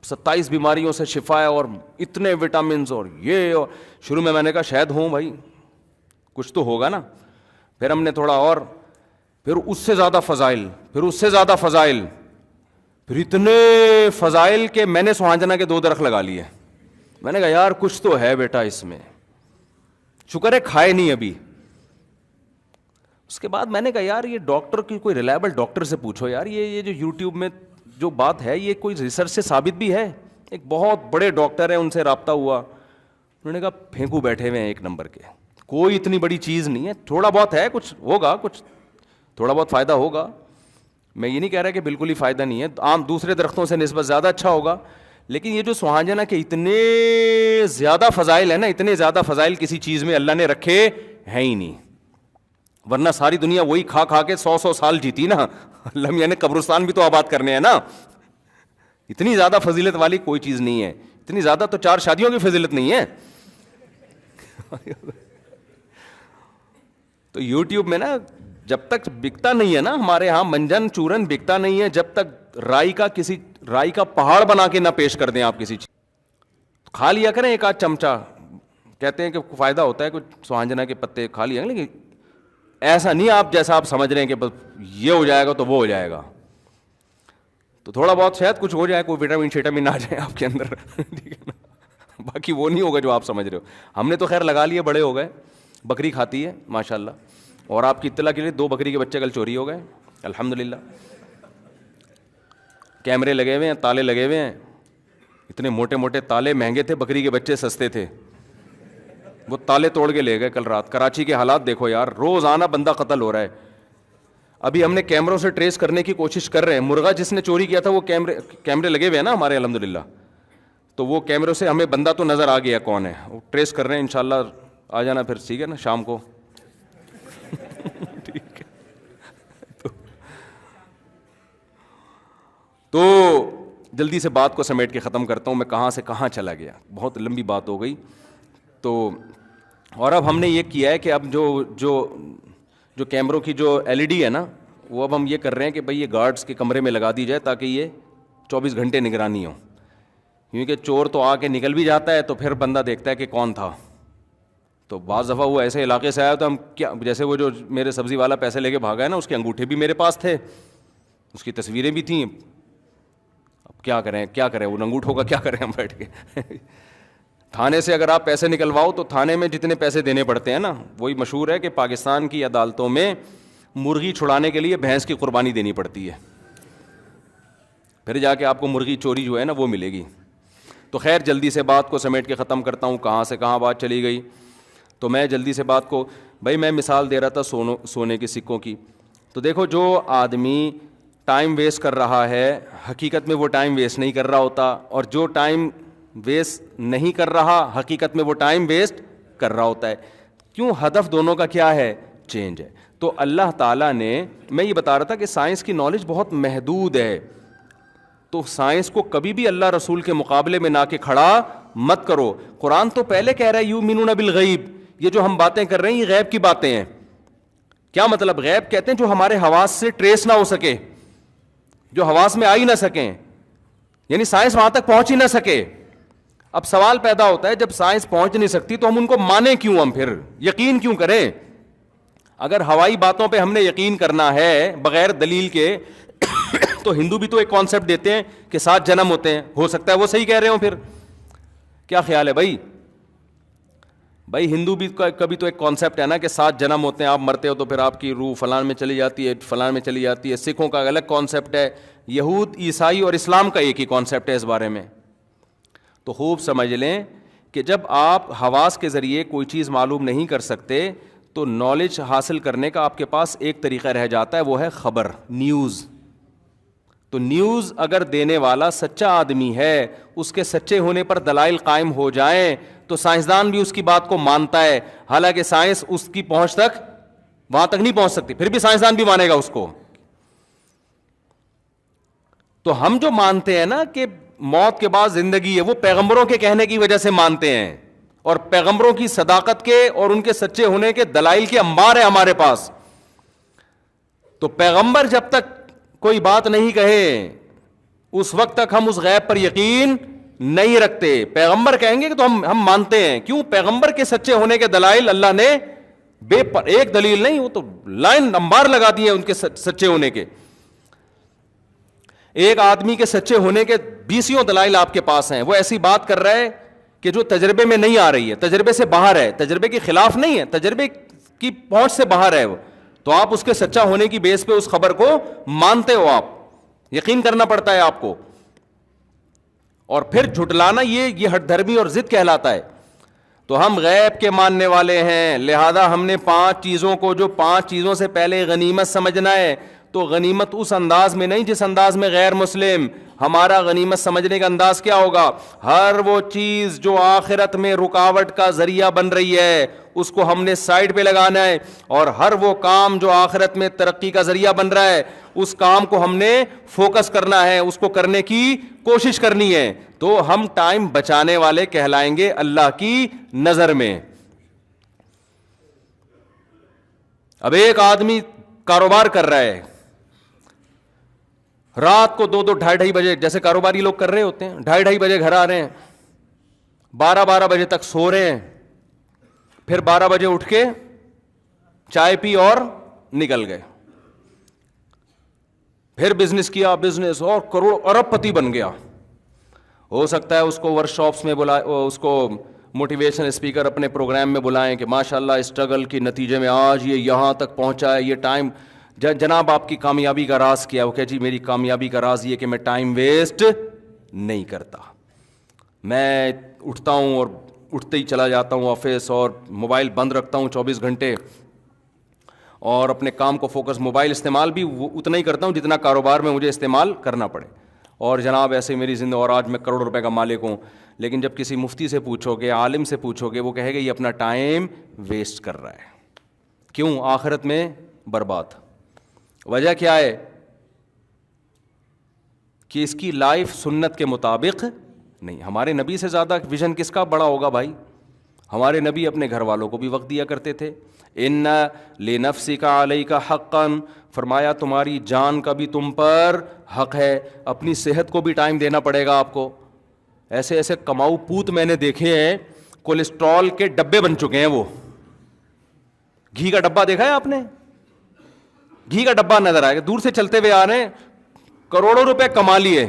27 بیماریوں سے شفا ہے اور اتنے وٹامنز اور یہ, اور شروع میں نے کہا شاید ہوں بھائی, کچھ تو ہوگا نا. پھر ہم نے تھوڑا اور, پھر اس سے زیادہ فضائل, پھر اس سے زیادہ فضائل, پھر اتنے فضائل کہ میں نے سوہانجنا کے 2 درخت لگا لیے. میں نے کہا یار کچھ تو ہے بیٹا اس میں, شکر ہے کھائے نہیں ابھی. اس کے بعد میں نے کہا یار یہ ڈاکٹر کی, کوئی ریلائبل ڈاکٹر سے پوچھو یار, یہ جو یوٹیوب میں جو بات ہے یہ کوئی ریسرچ سے ثابت بھی ہے. ایک بہت بڑے ڈاکٹر ہیں, ان سے رابطہ ہوا, انہوں نے کہا پھینکو بیٹھے ہوئے ہیں 1 نمبر کے, کوئی اتنی بڑی چیز نہیں ہے. تھوڑا بہت ہے, کچھ ہوگا, کچھ تھوڑا بہت فائدہ ہوگا. میں یہ نہیں کہہ رہا کہ بالکل ہی فائدہ نہیں ہے, عام دوسرے درختوں سے نسبت زیادہ اچھا ہوگا. لیکن یہ جو سوہانجنا کے اتنے زیادہ فضائل ہیں نا, اتنے زیادہ فضائل کسی چیز میں اللہ نے رکھے ہیں ہی نہیں. ورنہ ساری دنیا وہی کھا کھا کے 100 سال جیتی نا. اللہ میاں نے قبرستان بھی تو آباد کرنے ہیں نا. اتنی زیادہ فضیلت والی کوئی چیز نہیں ہے. اتنی زیادہ تو 4 شادیوں کی فضیلت نہیں ہے. تو یوٹیوب میں نا جب تک بکتا نہیں ہے نا, ہمارے ہاں منجن چورن بکتا نہیں ہے جب تک رائی کا پہاڑ بنا کے نہ پیش کر دیں آپ کسی چیز. کھا لیا کریں 1 آدھ چمچہ, کہتے ہیں کہ فائدہ ہوتا ہے، کچھ سوہانجنا کے پتے کھا لیے، لیکن ایسا نہیں آپ جیسا آپ سمجھ رہے ہیں کہ بس یہ ہو جائے گا تو وہ ہو جائے گا. تو تھوڑا بہت شاید کچھ ہو جائے، کوئی وٹامن شیٹامن آ جائے آپ کے اندر، ٹھیک ہے نا، باقی وہ نہیں ہوگا جو آپ سمجھ رہے ہو. ہم نے تو خیر لگا لیے، بڑے ہو گئے، بکری کھاتی ہے ماشاء اللہ. اور آپ کی اطلاع کے لیے 2 بکری کے بچے کل چوری ہو گئے الحمدللہ. کیمرے لگے ہوئے ہیں، تالے لگے ہوئے ہیں، اتنے موٹے موٹے تالے مہنگے تھے، بکری کے بچے سستے تھے، وہ تالے توڑ کے لے گئے کل رات. کراچی کے حالات دیکھو یار، روزانہ بندہ قتل ہو رہا ہے. ابھی ہم نے کیمروں سے ٹریس کرنے کی کوشش کر رہے ہیں. مرغا جس نے چوری کیا تھا وہ کیمرے لگے ہوئے ہیں نا ہمارے الحمدللہ، تو وہ کیمروں سے ہمیں بندہ تو نظر آ گیا کون ہے، وہ ٹریس کر رہے ہیں. انشاءاللہ آ جانا پھر، ٹھیک ہے نا، شام کو. ٹھیک ہے، تو جلدی سے بات کو سمیٹ کے ختم کرتا ہوں. میں کہاں سے کہاں چلا گیا، بہت لمبی بات ہو گئی. تو اور اب ہم نے یہ کیا ہے کہ اب جو کیمروں کی جو LED ہے نا، وہ اب ہم یہ کر رہے ہیں کہ بھئی یہ گارڈز کے کمرے میں لگا دی جائے تاکہ یہ 24 گھنٹے نگرانی ہو. کیونکہ چور تو آ کے نکل بھی جاتا ہے تو پھر بندہ دیکھتا ہے کہ کون تھا. تو بعض دفعہ وہ ایسے علاقے سے آیا تو ہم کیا، جیسے وہ جو میرے سبزی والا پیسے لے کے بھاگا ہے نا، اس کے انگوٹھے بھی میرے پاس تھے، اس کی تصویریں بھی تھیں. اب کیا کریں وہ انگوٹھوں کا کیا کریں ہم بیٹھ کے. تھانے سے اگر آپ پیسے نکلواؤ تو تھانے میں جتنے پیسے دینے پڑتے ہیں نا، وہی مشہور ہے کہ پاکستان کی عدالتوں میں مرغی چھڑانے کے لیے بھینس کی قربانی دینی پڑتی ہے، پھر جا کے آپ کو مرغی چوری جو ہے نا وہ ملے گی. تو خیر جلدی سے بات کو سمیٹ کے ختم کرتا ہوں. کہاں سے کہاں بات چلی گئی. تو میں جلدی سے بات کو، بھائی میں مثال دے رہا تھا سونے کے سکوں کی. تو دیکھو جو آدمی ٹائم ویسٹ کر رہا ہے، حقیقت میں وہ ٹائم ویسٹ نہیں کر رہا ہوتا، اور جو ٹائم ویسٹ نہیں کر رہا حقیقت میں وہ ٹائم ویسٹ کر رہا ہوتا ہے. کیوں؟ ہدف دونوں کا کیا ہے؟ چینج ہے. تو اللہ تعالیٰ نے، میں یہ بتا رہا تھا کہ سائنس کی نالج بہت محدود ہے، تو سائنس کو کبھی بھی اللہ رسول کے مقابلے میں نہ کے کھڑا مت کرو. قرآن تو پہلے کہہ رہا ہے یؤمنون بالغیب، یہ جو ہم باتیں کر رہے ہیں یہ غیب کی باتیں ہیں. کیا مطلب؟ غیب کہتے ہیں جو ہمارے حواس سے ٹریس نہ ہو سکے، جو حواس میں آ ہی نہ سکیں، یعنی سائنس وہاں تک پہنچ ہی نہ سکے. اب سوال پیدا ہوتا ہے جب سائنس پہنچ نہیں سکتی تو ہم ان کو مانیں کیوں، ہم پھر یقین کیوں کریں؟ اگر ہوائی باتوں پہ ہم نے یقین کرنا ہے بغیر دلیل کے تو ہندو بھی تو ایک کانسیپٹ دیتے ہیں کہ 7 جنم ہوتے ہیں، ہو سکتا ہے وہ صحیح کہہ رہے ہوں. پھر کیا خیال ہے بھائی ہندو بھی کبھی تو ایک کانسیپٹ ہے نا کہ 7 جنم ہوتے ہیں، آپ مرتے ہو تو پھر آپ کی روح فلان میں چلی جاتی ہے، فلان میں چلی جاتی ہے. سکھوں کا الگ کانسیپٹ ہے، یہود عیسائی اور اسلام کا ایک ہی کانسیپٹ ہے اس بارے میں. تو خوب سمجھ لیں کہ جب آپ حواس کے ذریعے کوئی چیز معلوم نہیں کر سکتے تو نالج حاصل کرنے کا آپ کے پاس ایک طریقہ رہ جاتا ہے، وہ ہے خبر، نیوز. تو نیوز اگر دینے والا سچا آدمی ہے، اس کے سچے ہونے پر دلائل قائم ہو جائیں تو سائنسدان بھی اس کی بات کو مانتا ہے. حالانکہ سائنس اس کی پہنچ تک وہاں تک نہیں پہنچ سکتی، پھر بھی سائنسدان بھی مانے گا اس کو. تو ہم جو مانتے ہیں نا کہ موت کے بعد زندگی ہے، وہ پیغمبروں کے کہنے کی وجہ سے مانتے ہیں، اور پیغمبروں کی صداقت کے اور ان کے سچے ہونے کے دلائل کے انبار ہے ہمارے پاس. تو پیغمبر جب تک کوئی بات نہیں کہے اس وقت تک ہم اس غیب پر یقین نہیں رکھتے. پیغمبر کہیں گے کہ تو ہم مانتے ہیں. کیوں؟ پیغمبر کے سچے ہونے کے دلائل اللہ نے ایک دلیل نہیں، وہ تو لائن انبار لگا دیے ان کے سچے ہونے کے. ایک آدمی کے سچے ہونے کے 20 دلائل آپ کے پاس ہیں. وہ ایسی بات کر رہا ہے کہ جو تجربے میں نہیں آ رہی ہے، تجربے سے باہر ہے، تجربے کے خلاف نہیں ہے، تجربے کی پہنچ سے باہر ہے وہ. تو آپ اس کے سچا ہونے کی بیس پہ اس خبر کو مانتے ہو، آپ یقین کرنا پڑتا ہے آپ کو. اور پھر جھٹلانا یہ ہٹ دھرمی اور ضد کہلاتا ہے. تو ہم غیب کے ماننے والے ہیں، لہذا ہم نے 5 چیزوں کو، جو 5 چیزوں سے پہلے غنیمت سمجھنا ہے. تو غنیمت اس انداز میں نہیں جس انداز میں غیر مسلم. ہمارا غنیمت سمجھنے کا انداز کیا ہوگا؟ ہر وہ چیز جو آخرت میں رکاوٹ کا ذریعہ بن رہی ہے اس کو ہم نے سائڈ پہ لگانا ہے، اور ہر وہ کام جو آخرت میں ترقی کا ذریعہ بن رہا ہے اس کام کو ہم نے فوکس کرنا ہے، اس کو کرنے کی کوشش کرنی ہے. تو ہم ٹائم بچانے والے کہلائیں گے اللہ کی نظر میں. اب ایک آدمی کاروبار کر رہا ہے، رات کو 2 ڈھائی بجے، جیسے کاروباری لوگ کر رہے ہوتے ہیں، 2:30 بجے گھر آ رہے ہیں، 12 بجے تک سو رہے ہیں، پھر 12 بجے اٹھ کے چائے پی اور نکل گئے. پھر بزنس کیا، بزنس، اور کروڑ ارب پتی بن گیا. ہو سکتا ہے اس کو ورک شاپس میں بلائے، اس کو موٹیویشن اسپیکر اپنے پروگرام میں بلائیں کہ ماشاءاللہ اسٹرگل کے نتیجے میں آج یہ یہاں تک پہنچا ہے. یہ ٹائم، جناب آپ کی کامیابی کا راز کیا؟ وہ کہ جی میری کامیابی کا راز یہ کہ میں ٹائم ویسٹ نہیں کرتا. میں اٹھتا ہوں اور اٹھتے ہی چلا جاتا ہوں آفس، اور موبائل بند رکھتا ہوں 24 گھنٹے، اور اپنے کام کو فوکس، موبائل استعمال بھی اتنا ہی کرتا ہوں جتنا کاروبار میں مجھے استعمال کرنا پڑے. اور جناب ایسے میری زندگی، اور آج میں کروڑ روپے کا مالک ہوں. لیکن جب کسی مفتی سے پوچھو گے، عالم سے پوچھو گے، وہ کہے گا یہ اپنا ٹائم ویسٹ کر رہا ہے. کیوں؟ آخرت میں برباد. وجہ کیا ہے؟ کہ اس کی لائف سنت کے مطابق نہیں. ہمارے نبی سے زیادہ ویژن کس کا بڑا ہوگا بھائی؟ ہمارے نبی اپنے گھر والوں کو بھی وقت دیا کرتے تھے. ان لنفسک علیک حقا، فرمایا تمہاری جان کا بھی تم پر حق ہے. اپنی صحت کو بھی ٹائم دینا پڑے گا آپ کو. ایسے ایسے کماؤ پوت میں نے دیکھے ہیں، کولیسٹرول کے ڈبے بن چکے ہیں. وہ گھی کا ڈبہ دیکھا ہے آپ نے؟ گھی کا ڈبہ نظر آئے گا، دور سے چلتے ہوئے آ رہے ہیں، کروڑوں روپے کما لیے،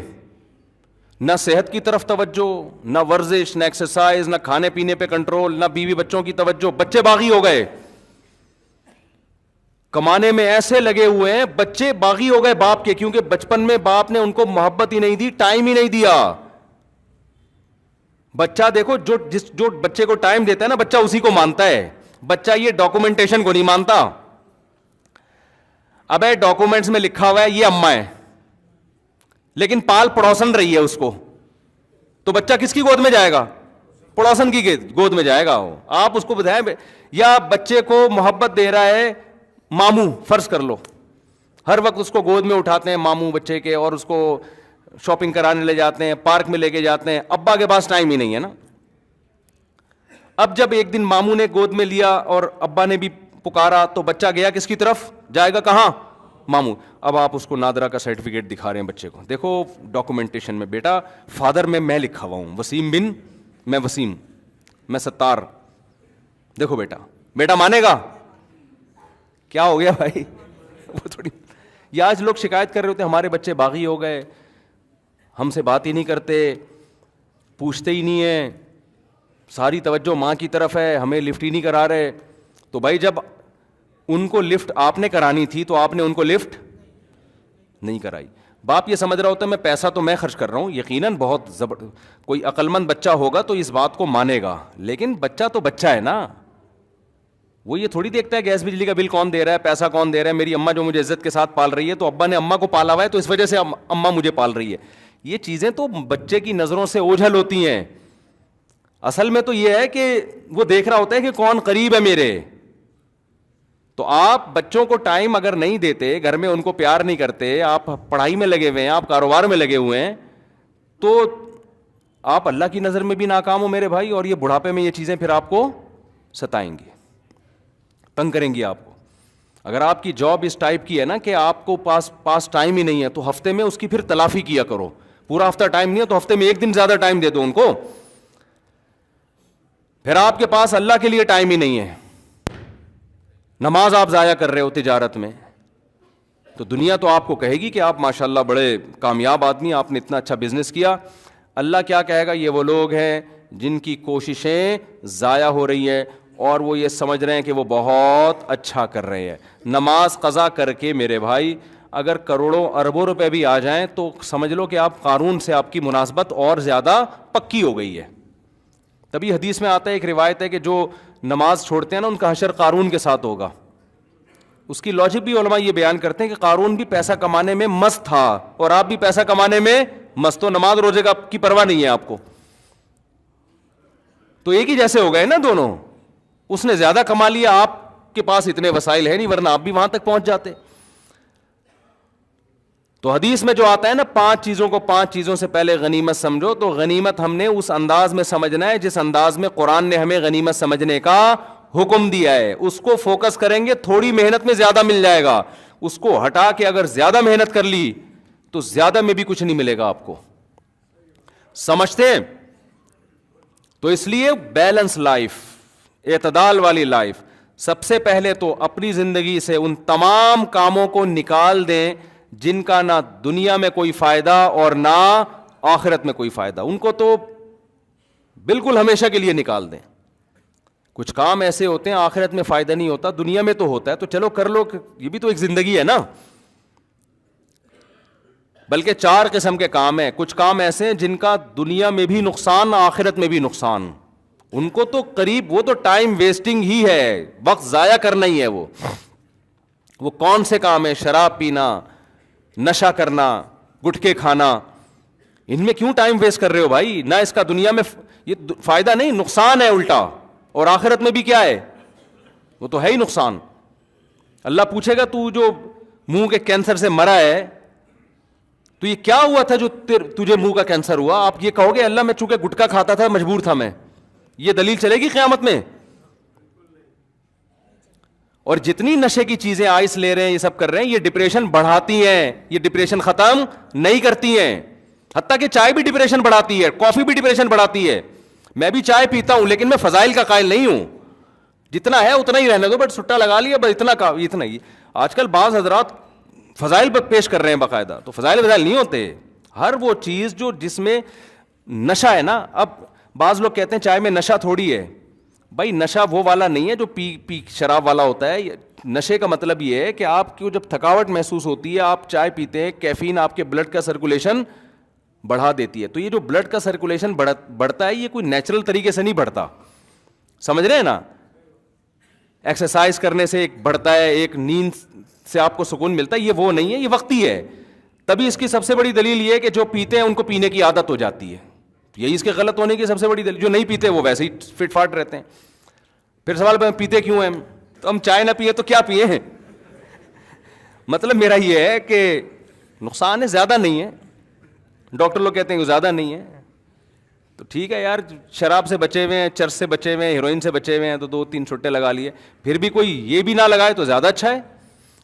نہ صحت کی طرف توجہ، نہ ورزش، نہ ایکسرسائز، نہ کھانے پینے پہ کنٹرول، نہ بیوی بچوں کی توجہ. بچے باغی ہو گئے، کمانے میں ایسے لگے ہوئے ہیں، بچے باغی ہو گئے باپ کے، کیونکہ بچپن میں باپ نے ان کو محبت ہی نہیں دی، ٹائم ہی نہیں دیا. بچہ دیکھو، جو بچے کو ٹائم دیتا ہے نا، بچہ اسی کو مانتا ہے. بچہ یہ ڈاکومنٹیشن کو نہیں مانتا. ابے ڈاکومنٹس میں لکھا ہوا ہے یہ اماں ہے، لیکن پال پڑوسن رہی ہے اس کو، تو بچہ کس کی گود میں جائے گا؟ پڑوسن کی گود میں جائے گا. آپ اس کو بتائیں، یا بچے کو محبت دے رہا ہے ماموں، فرض کر لو، ہر وقت اس کو گود میں اٹھاتے ہیں ماموں بچے کے، اور اس کو شاپنگ کرانے لے جاتے ہیں، پارک میں لے کے جاتے ہیں. ابا کے پاس ٹائم ہی نہیں ہے نا. اب جب ایک دن ماموں نے گود میں لیا اور ابا نے بھی پکارا، تو بچہ گیا کس کی طرف؟ جائے گا کہاں؟ ماموں. اب آپ اس کو نادرا کا سرٹیفکیٹ دکھا رہے ہیں بچے کو، دیکھو ڈاکومنٹیشن میں، بیٹا فادر میں لکھا ہوا ہوں، وسیم بن، میں وسیم، میں ستار. دیکھو بیٹا مانے گا؟ کیا ہو گیا بھائی؟ وہ تھوڑی. یہ آج لوگ شکایت کر رہے ہوتے ہیں ہمارے بچے باغی ہو گئے، ہم سے بات ہی نہیں کرتے، پوچھتے ہی نہیں ہیں، ساری توجہ ماں کی طرف ہے، ہمیں لفٹ ہی نہیں کرا رہے. تو بھائی جب ان کو لفٹ آپ نے کرانی تھی تو آپ نے ان کو لفٹ نہیں کرائی. باپ یہ سمجھ رہا ہوتا ہے میں پیسہ تو میں خرچ کر رہا ہوں، یقیناً بہت کوئی عقل مند بچہ ہوگا تو اس بات کو مانے گا، لیکن بچہ تو بچہ ہے نا. وہ یہ تھوڑی دیکھتا ہے گیس بجلی کا بل کون دے رہا ہے، پیسہ کون دے رہا ہے. میری اماں جو مجھے عزت کے ساتھ پال رہی ہے، تو ابا نے اماں کو پالا ہوا ہے، تو اس وجہ سے اماں مجھے پال رہی ہے. یہ چیزیں تو بچے کی نظروں سے اوجھل ہوتی ہیں. اصل میں تو یہ ہے کہ وہ دیکھ رہا ہوتا ہے کہ کون قریب ہے میرے. تو آپ بچوں کو ٹائم اگر نہیں دیتے، گھر میں ان کو پیار نہیں کرتے، آپ پڑھائی میں لگے ہوئے ہیں، آپ کاروبار میں لگے ہوئے ہیں، تو آپ اللہ کی نظر میں بھی ناکام ہو میرے بھائی. اور یہ بڑھاپے میں یہ چیزیں پھر آپ کو ستائیں گی، تنگ کریں گی آپ کو. اگر آپ کی جاب اس ٹائپ کی ہے نا کہ آپ کو پاس ٹائم ہی نہیں ہے، تو ہفتے میں اس کی پھر تلافی کیا کرو. پورا ہفتہ ٹائم نہیں ہے تو ہفتے میں ایک دن زیادہ ٹائم دے دو ان کو. پھر آپ کے پاس اللہ کے لیے ٹائم ہی نہیں ہے، نماز آپ ضائع کر رہے ہو تجارت میں، تو دنیا تو آپ کو کہے گی کہ آپ ماشاءاللہ بڑے کامیاب آدمی، آپ نے اتنا اچھا بزنس کیا. اللہ کیا کہے گا؟ یہ وہ لوگ ہیں جن کی کوششیں ضائع ہو رہی ہیں اور وہ یہ سمجھ رہے ہیں کہ وہ بہت اچھا کر رہے ہیں. نماز قضا کر کے میرے بھائی اگر کروڑوں اربوں روپے بھی آ جائیں تو سمجھ لو کہ آپ قارون سے آپ کی مناسبت اور زیادہ پکی ہو گئی ہے. تبھی حدیث میں آتا ہے، ایک روایت ہے کہ جو نماز چھوڑتے ہیں نا ان کا حشر قارون کے ساتھ ہوگا. اس کی لاجک بھی علماء یہ بیان کرتے ہیں کہ قارون بھی پیسہ کمانے میں مست تھا اور آپ بھی پیسہ کمانے میں مست ہو، نماز روزے کی پرواہ نہیں ہے آپ کو، تو ایک ہی جیسے ہو گئے نا دونوں. اس نے زیادہ کما لیا، آپ کے پاس اتنے وسائل ہے نہیں، ورنہ آپ بھی وہاں تک پہنچ جاتے. تو حدیث میں جو آتا ہے نا 5 چیزوں کو 5 چیزوں سے پہلے غنیمت سمجھو، تو غنیمت ہم نے اس انداز میں سمجھنا ہے جس انداز میں قرآن نے ہمیں غنیمت سمجھنے کا حکم دیا ہے. اس کو فوکس کریں گے، تھوڑی محنت میں زیادہ مل جائے گا. اس کو ہٹا کے اگر زیادہ محنت کر لی تو زیادہ میں بھی کچھ نہیں ملے گا آپ کو. سمجھتے ہیں؟ تو اس لیے بیلنس لائف، اعتدال والی لائف. سب سے پہلے تو اپنی زندگی سے ان تمام کاموں کو نکال دیں جن کا نہ دنیا میں کوئی فائدہ اور نہ آخرت میں کوئی فائدہ. ان کو تو بالکل ہمیشہ کے لیے نکال دیں. کچھ کام ایسے ہوتے ہیں آخرت میں فائدہ نہیں ہوتا, دنیا میں تو ہوتا ہے, تو چلو کر لو, یہ بھی تو ایک زندگی ہے نا. بلکہ 4 قسم کے کام ہیں. کچھ کام ایسے ہیں جن کا دنیا میں بھی نقصان, آخرت میں بھی نقصان. ان کو تو قریب, وہ تو ٹائم ویسٹنگ ہی ہے, وقت ضائع کرنا ہی ہے. وہ کون سے کام ہیں؟ شراب پینا, نشہ کرنا, گٹکے کھانا. ان میں کیوں ٹائم ویسٹ کر رہے ہو بھائی؟ نہ اس کا دنیا میں یہ فائدہ نہیں, نقصان ہے الٹا. اور آخرت میں بھی کیا ہے؟ وہ تو ہے ہی نقصان. اللہ پوچھے گا تو جو منہ کے کینسر سے مرا ہے تو یہ کیا ہوا تھا جو تجھے منہ کا کینسر ہوا؟ آپ یہ کہو گے اللہ میں چونکہ گٹکا کھاتا تھا مجبور تھا میں. یہ دلیل چلے گی قیامت میں؟ اور جتنی نشے کی چیزیں آئس لے رہے ہیں, یہ سب کر رہے ہیں, یہ ڈپریشن بڑھاتی ہیں, یہ ڈپریشن ختم نہیں کرتی ہیں. حتیٰ کہ چائے بھی ڈپریشن بڑھاتی ہے, کافی بھی ڈپریشن بڑھاتی ہے. میں بھی چائے پیتا ہوں لیکن میں فضائل کا قائل نہیں ہوں. جتنا ہے اتنا ہی رہنے دو, بٹ سٹا لگا لیا بس, اتنا ہی. آج کل بعض حضرات فضائل پیش کر رہے ہیں باقاعدہ, تو فضائل نہیں ہوتے. ہر وہ چیز جو جس میں نشہ ہے نا. اب بعض لوگ کہتے ہیں چائے میں نشہ تھوڑی ہے. بھائی نشہ وہ والا نہیں ہے جو پی شراب والا ہوتا ہے. نشے کا مطلب یہ ہے کہ آپ کو جب تھکاوٹ محسوس ہوتی ہے, آپ چائے پیتے ہیں, کیفین آپ کے بلڈ کا سرکولیشن بڑھا دیتی ہے. تو یہ جو بلڈ کا سرکولیشن بڑھتا ہے, یہ کوئی نیچرل طریقے سے نہیں بڑھتا, سمجھ رہے ہیں نا. ایکسرسائز کرنے سے ایک بڑھتا ہے, ایک نیند سے آپ کو سکون ملتا ہے, یہ وہ نہیں ہے, یہ وقتی ہے. تبھی اس کی سب سے بڑی دلیل یہ ہے کہ جو پیتے ہیں ان کو پینے کی عادت ہو جاتی ہے. یہی اس کے غلط ہونے کی سب سے بڑی دلیل. جو نہیں پیتے وہ ویسے ہی فٹ فاٹ رہتے ہیں. پھر سوال پیتے کیوں ہیں؟ تو ہم چائے نہ پیے تو کیا پیے ہیں؟ مطلب میرا یہ ہے کہ نقصان ہے, زیادہ نہیں ہے. ڈاکٹر لوگ کہتے ہیں کہ زیادہ نہیں ہے, تو ٹھیک ہے یار. شراب سے بچے ہوئے ہیں, چرس سے بچے ہوئے ہیں, ہیروئن سے بچے ہوئے ہیں, تو 2-3 چھٹے لگا لیے. پھر بھی کوئی یہ بھی نہ لگائے تو زیادہ اچھا ہے.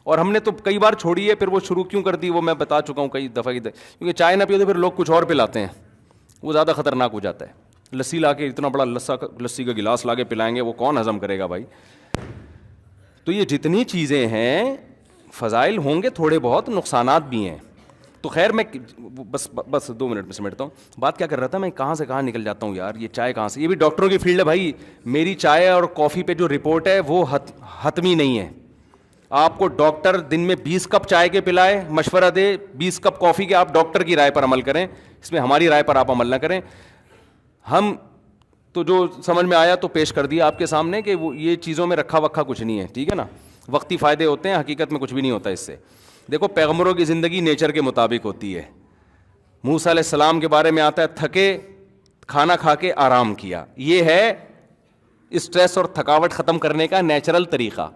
اور ہم نے تو کئی بار چھوڑی ہے, پھر وہ شروع کیوں کر دی وہ میں بتا چکا ہوں کئی دفعہ. کیونکہ چائے نہ پیو تو پھر لوگ کچھ اور پلاتے ہیں, وہ زیادہ خطرناک ہو جاتا ہے. لسی لا کے, اتنا بڑا لسی کا گلاس لا کے پلائیں گے, وہ کون ہضم کرے گا بھائی؟ تو یہ جتنی چیزیں ہیں فضائل ہوں گے, تھوڑے بہت نقصانات بھی ہیں. تو خیر میں بس 2 منٹ میں سمیٹتا ہوں. بات کیا کر رہا تھا میں, کہاں سے کہاں نکل جاتا ہوں یار. یہ چائے کہاں سے, یہ بھی ڈاکٹروں کی فیلڈ ہے بھائی. میری چائے اور کافی پہ جو رپورٹ ہے وہ حتمی نہیں ہے. آپ کو ڈاکٹر دن میں 20 کپ چائے کے پلائے, مشورہ دے 20 کپ کافی کے, آپ ڈاکٹر کی رائے پر عمل کریں, اس میں ہماری رائے پر آپ عمل نہ کریں. ہم تو جو سمجھ میں آیا تو پیش کر دیا آپ کے سامنے کہ وہ یہ چیزوں میں رکھا وکھا کچھ نہیں ہے, ٹھیک ہے نا. وقتی فائدے ہوتے ہیں, حقیقت میں کچھ بھی نہیں ہوتا اس سے. دیکھو پیغمبروں کی زندگی نیچر کے مطابق ہوتی ہے. موسیٰ علیہ السلام کے بارے میں آتا ہے تھکے, کھانا کھا کے آرام کیا. یہ ہے اسٹریس اور تھکاوٹ ختم کرنے کا نیچرل طریقہ.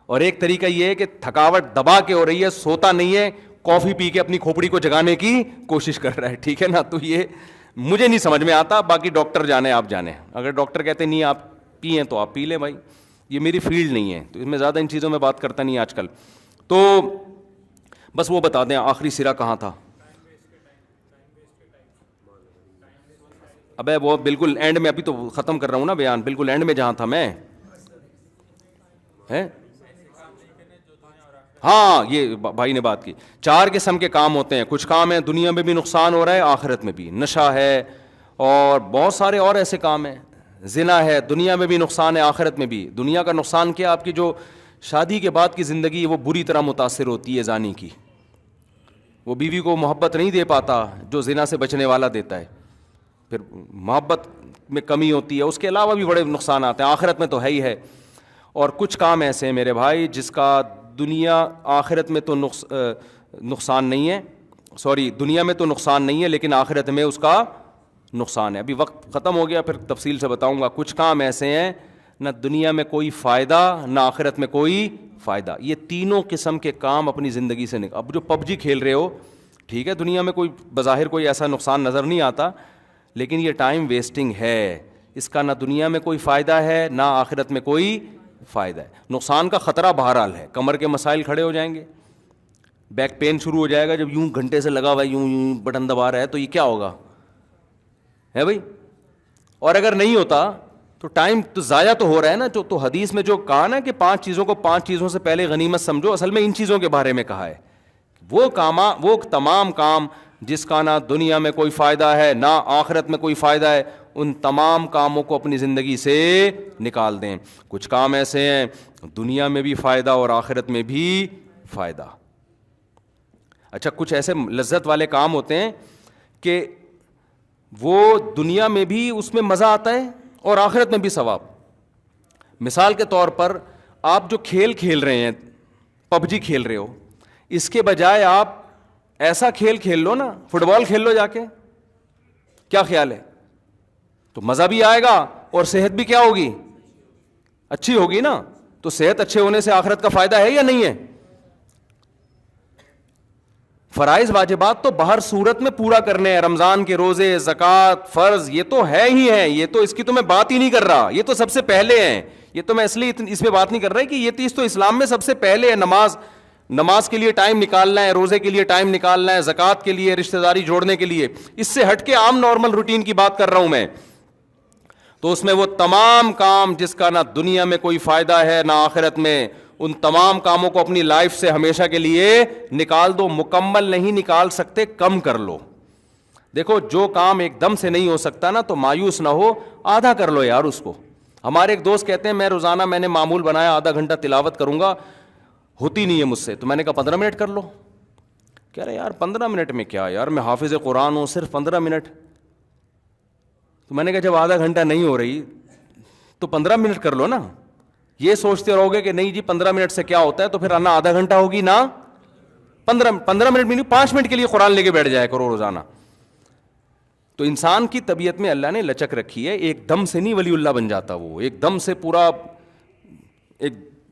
اور ایک طریقہ یہ ہے کہ تھکاوٹ دبا کے ہو رہی ہے, سوتا نہیں ہے, کافی پی کے اپنی کھوپڑی کو جگانے کی کوشش کر رہا ہے, ٹھیک ہے نا. تو یہ مجھے نہیں سمجھ میں آتا, باقی ڈاکٹر جانے, آپ جانے. اگر ڈاکٹر کہتے نہیں آپ پئیں تو آپ پی لیں بھائی, یہ میری فیلڈ نہیں ہے, تو اس میں زیادہ ان چیزوں میں بات کرتا نہیں آج کل. تو بس وہ بتا دیں آخری سرا کہاں تھا. ابے وہ بالکل اینڈ میں, ابھی تو ختم کر رہا ہوں نا بیان, بالکل اینڈ میں جہاں تھا میں. ہاں یہ بھائی نے بات کی. 4 قسم کے کام ہوتے ہیں. کچھ کام ہیں دنیا میں بھی نقصان ہو رہا ہے, آخرت میں بھی. نشہ ہے اور بہت سارے اور ایسے کام ہیں. زنا ہے, دنیا میں بھی نقصان ہے, آخرت میں بھی. دنیا کا نقصان کیا, آپ کی جو شادی کے بعد کی زندگی وہ بری طرح متاثر ہوتی ہے زانی کی. وہ بیوی کو محبت نہیں دے پاتا جو زنا سے بچنے والا دیتا ہے, پھر محبت میں کمی ہوتی ہے. اس کے علاوہ بھی بڑے نقصانات ہیں, آخرت میں تو ہے ہی ہے. اور کچھ کام ایسے ہیں میرے بھائی جس کا دنیا آخرت میں تو نقصان نہیں ہے, سوری دنیا میں تو نقصان نہیں ہے لیکن آخرت میں اس کا نقصان ہے. ابھی وقت ختم ہو گیا, پھر تفصیل سے بتاؤں گا. کچھ کام ایسے ہیں نہ دنیا میں کوئی فائدہ نہ آخرت میں کوئی فائدہ. یہ تینوں قسم کے کام اپنی زندگی سے اب جو پب جی کھیل رہے ہو, ٹھیک ہے, دنیا میں کوئی بظاہر کوئی ایسا نقصان نظر نہیں آتا, لیکن یہ ٹائم ویسٹنگ ہے. اس کا نہ دنیا میں کوئی فائدہ ہے نہ آخرت میں کوئی فائدہ ہے. نقصان کا خطرہ بہرحال ہے, کمر کے مسائل کھڑے ہو جائیں گے, بیک پین شروع ہو جائے گا. جب یوں گھنٹے سے لگا ہوا ہے, یوں بٹن دبا رہا ہے, تو یہ کیا ہوگا ہے بھائی. اور اگر نہیں ہوتا تو ٹائم تو ضائع تو ہو رہا ہے نا. تو حدیث میں جو کہا نا کہ 5 چیزوں کو 5 چیزوں سے پہلے غنیمت سمجھو, اصل میں ان چیزوں کے بارے میں کہا ہے. وہ تمام کام جس کا نہ دنیا میں کوئی فائدہ ہے نہ آخرت میں کوئی فائدہ ہے, ان تمام کاموں کو اپنی زندگی سے نکال دیں. کچھ کام ایسے ہیں دنیا میں بھی فائدہ اور آخرت میں بھی فائدہ. اچھا, کچھ ایسے لذت والے کام ہوتے ہیں کہ وہ دنیا میں بھی اس میں مزہ آتا ہے اور آخرت میں بھی ثواب. مثال کے طور پر آپ جو کھیل کھیل رہے ہیں, پب جی کھیل رہے ہو, اس کے بجائے آپ ایسا کھیل کھیل لو نا, فٹ بال کھیل لو جا کے, کیا خیال ہے؟ تو مزہ بھی آئے گا اور صحت بھی کیا ہوگی, اچھی ہوگی نا. تو صحت اچھے ہونے سے آخرت کا فائدہ ہے یا نہیں ہے؟ فرائض واجبات تو باہر صورت میں پورا کرنے ہیں, رمضان کے روزے, زکوٰۃ, فرض, یہ تو ہے ہی ہے. یہ تو اس کی تو میں بات ہی نہیں کر رہا, یہ تو سب سے پہلے ہیں. یہ تو میں اس لیے اس پہ بات نہیں کر رہا کہ یہ چیز تو اسلام میں سب سے پہلے ہے. نماز کے لیے ٹائم نکالنا ہے, روزے کے لیے ٹائم نکالنا ہے, زکوٰۃ کے لیے, رشتہ داری جوڑنے کے لیے. اس سے ہٹ کے عام نارمل روٹین کی بات کر رہا ہوں میں. تو اس میں وہ تمام کام جس کا نہ دنیا میں کوئی فائدہ ہے نہ آخرت میں, ان تمام کاموں کو اپنی لائف سے ہمیشہ کے لیے نکال دو. مکمل نہیں نکال سکتے, کم کر لو. دیکھو, جو کام ایک دم سے نہیں ہو سکتا نا تو مایوس نہ ہو, آدھا کر لو یار اس کو. ہمارے ایک دوست کہتے ہیں میں روزانہ میں نے معمول بنایا آدھا گھنٹہ تلاوت کروں گا, ہوتی نہیں ہے مجھ سے. تو میں نے کہا 15 منٹ کر لو. کہہ رہے یار 15 منٹ میں کیا یار, میں حافظ قرآن ہوں, صرف 15 منٹ. تو میں نے کہا جب آدھا گھنٹہ نہیں ہو رہی تو 15 منٹ کر لو نا. یہ سوچتے رہو گے کہ نہیں جی 15 منٹ سے کیا ہوتا ہے, تو پھر نہ آدھا گھنٹہ ہوگی نہ 15 منٹ میں نہیں, 5 منٹ کے لیے قرآن لے کے بیٹھ جایا کرو روزانہ. تو انسان کی طبیعت میں اللہ نے لچک رکھی ہے, ایک دم سے نہیں ولی اللہ بن جاتا. وہ ایک دم سے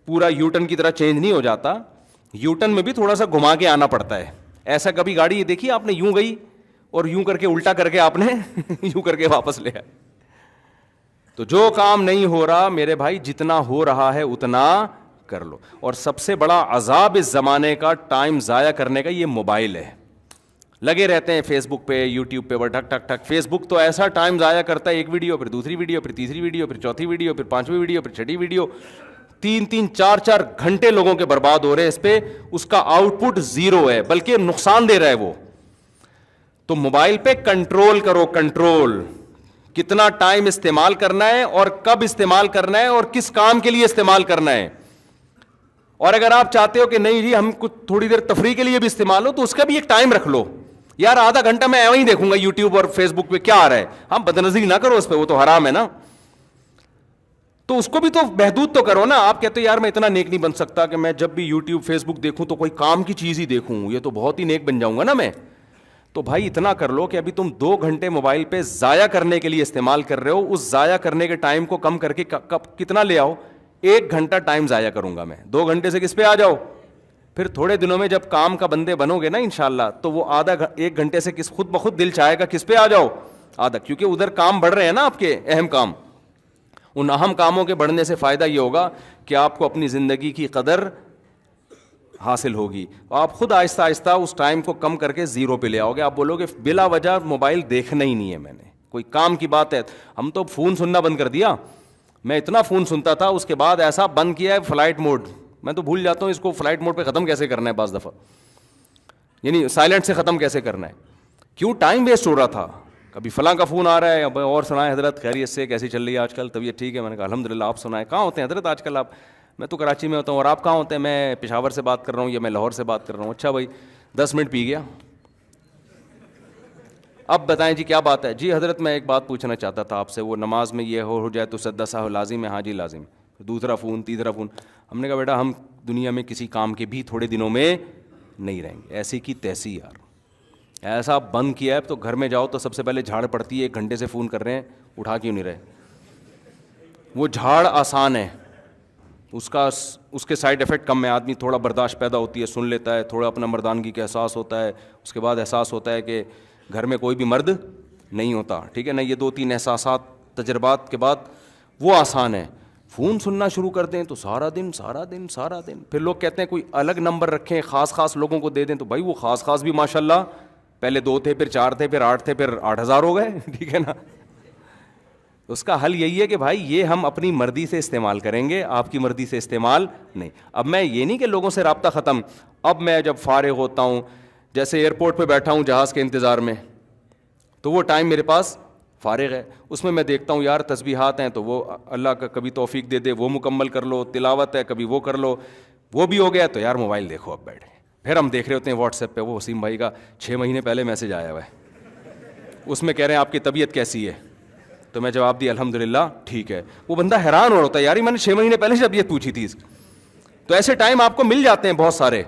پورا یوٹن کی طرح چینج نہیں ہو جاتا. یوٹن میں بھی تھوڑا سا گھما کے آنا پڑتا ہے. ایسا کبھی گاڑی یہ دیکھی آپ نے یوں گئی اور یوں کر کے الٹا کر کے آپ نے یوں کر کے واپس لے آئے. تو جو کام نہیں ہو رہا میرے بھائی, جتنا ہو رہا ہے اتنا کر لو. اور سب سے بڑا عذاب اس زمانے کا ٹائم ضائع کرنے کا یہ موبائل ہے. لگے رہتے ہیں فیس بک پہ, یوٹیوب پہ, ٹک ٹک ٹک. فیس بک تو ایسا ٹائم ضائع کرتا ہے, ایک ویڈیو پھر دوسری ویڈیو پھر تیسری ویڈیو پھر چوتھی ویڈیو پھر 5ویں ویڈیو پھر 6ٹھی ویڈیو. 3 4 گھنٹے لوگوں کے برباد ہو رہے ہیں اس پہ. اس کا آؤٹ پٹ 0 ہے, بلکہ نقصان دے رہا ہے وہ. تو موبائل پہ کنٹرول کرو, کنٹرول. کتنا ٹائم استعمال کرنا ہے اور کب استعمال کرنا ہے اور کس کام کے لیے استعمال کرنا ہے. اور اگر آپ چاہتے ہو کہ نہیں جی ہم کچھ تھوڑی دیر تفریح کے لیے بھی استعمال ہو, تو اس کا بھی ایک ٹائم رکھ لو. یار آدھا گھنٹہ میں ایویں ہی دیکھوں گا یوٹیوب اور فیس بک پہ کیا آ رہا ہے. ہم بدنظری نہ کرو اس پہ, وہ تو حرام ہے نا. تو اس کو بھی تو محدود تو کرو نا. آپ کہتے ہو یار میں اتنا نیک نہیں بن سکتا کہ میں جب بھی یوٹیوب فیس بک دیکھوں تو کوئی کام کی چیز ہی دیکھوں, یہ تو بہت ہی نیک بن جاؤں گا نا میں. تو بھائی اتنا کر لو کہ ابھی تم 2 گھنٹے موبائل پہ ضائع کرنے کے لیے استعمال کر رہے ہو, اس ضائع کرنے کے ٹائم کو کم کر کے کتنا لے آؤ. 1 گھنٹہ ٹائم ضائع کروں گا میں, 2 گھنٹے سے کس پہ آ جاؤ. پھر تھوڑے دنوں میں جب کام کا بندے بنو گے نا انشاءاللہ, تو وہ 1 گھنٹے سے خود بخود دل چاہے گا کس پہ آ جاؤ, آدھا. کیونکہ ادھر کام بڑھ رہے ہیں نا آپ کے اہم کام. ان اہم کاموں کے بڑھنے سے فائدہ یہ ہوگا کہ آپ کو اپنی زندگی کی قدر حاصل ہوگی. آپ خود آہستہ آہستہ اس ٹائم کو کم کر کے 0 پہ لے آؤ گے. آپ بولو گے بلا وجہ موبائل دیکھنا ہی نہیں ہے میں نے, کوئی کام کی بات ہے. ہم تو فون سننا بند کر دیا. میں اتنا فون سنتا تھا, اس کے بعد ایسا بند کیا ہے فلائٹ موڈ. میں تو بھول جاتا ہوں اس کو فلائٹ موڈ پہ ختم کیسے کرنا ہے بعض دفعہ, یعنی سائلنٹ سے ختم کیسے کرنا ہے. کیوں ٹائم ویسٹ ہو رہا تھا. کبھی فلاں کا فون آ رہا ہے, اور سنائیں حضرت خیریت سے, کیسی چل رہی ہے آج کل, طبیعت ٹھیک ہے. میں نے کہا الحمدللہ, آپ سنائیں کہاں ہوتے ہیں حضرت آج کل آپ. میں تو کراچی میں ہوتا ہوں, اور آپ کہاں ہوتے ہیں. میں پشاور سے بات کر رہا ہوں یا میں لاہور سے بات کر رہا ہوں. اچھا بھائی 10 منٹ پی گیا, اب بتائیں جی کیا بات ہے. جی حضرت میں ایک بات پوچھنا چاہتا تھا آپ سے, وہ نماز میں یہ ہو جائے تو سجدہ سہو لازم ہے. ہاں جی لازم. دوسرا فون, تیسرا فون. ہم نے کہا بیٹا ہم دنیا میں کسی کام کے بھی تھوڑے دنوں میں نہیں رہیں گے. ایسی کی تیسی یار, ایسا بند کیا ہے. تو گھر میں جاؤ تو سب سے پہلے جھاڑ پڑتی ہے, 1 گھنٹے سے فون کر رہے ہیں, اٹھا کیوں نہیں رہے. وہ جھاڑ آسان ہے, اس کے سائڈ افیکٹ کم ہے. آدمی تھوڑا برداشت پیدا ہوتی ہے, سن لیتا ہے, تھوڑا اپنا مردانگی کا احساس ہوتا ہے. اس کے بعد احساس ہوتا ہے کہ گھر میں کوئی بھی مرد نہیں ہوتا, ٹھیک ہے نا. یہ 2-3 احساسات تجربات کے بعد وہ آسان ہے. فون سننا شروع کر دیں تو سارا دن. پھر لوگ کہتے ہیں کوئی الگ نمبر رکھیں, خاص لوگوں کو دے دیں. تو بھائی وہ خاص بھی ماشاءاللہ, پہلے 2 تھے, پھر 4 تھے, پھر 8 تھے, پھر 8000 ہو گئے, ٹھیک ہے نا. اس کا حل یہی ہے کہ بھائی یہ ہم اپنی مرضی سے استعمال کریں گے, آپ کی مرضی سے استعمال نہیں. اب میں یہ نہیں کہ لوگوں سے رابطہ ختم, اب میں جب فارغ ہوتا ہوں, جیسے ایئرپورٹ پہ بیٹھا ہوں جہاز کے انتظار میں, تو وہ ٹائم میرے پاس فارغ ہے, اس میں دیکھتا ہوں یار تسبیحات ہیں تو وہ اللہ کا کبھی توفیق دے دے وہ مکمل کر لو, تلاوت ہے کبھی وہ کر لو, وہ بھی ہو گیا تو یار موبائل دیکھو اب بیٹھے. پھر ہم دیکھ رہے ہوتے ہیں واٹس ایپ پہ وہ وسیم بھائی کا 6 مہینے پہلے میسج آیا ہوا ہے, اس میں کہہ رہے ہیں آپ کی طبیعت کیسی ہے, تو میں جواب دی الحمدللہ ٹھیک ہے. وہ بندہ حیران ہو رہا ہوتا ہے, یار میں نے 6 مہینے پہلے سے طبیعت پوچھی تھی. تو ایسے ٹائم آپ کو مل جاتے ہیں بہت سارے.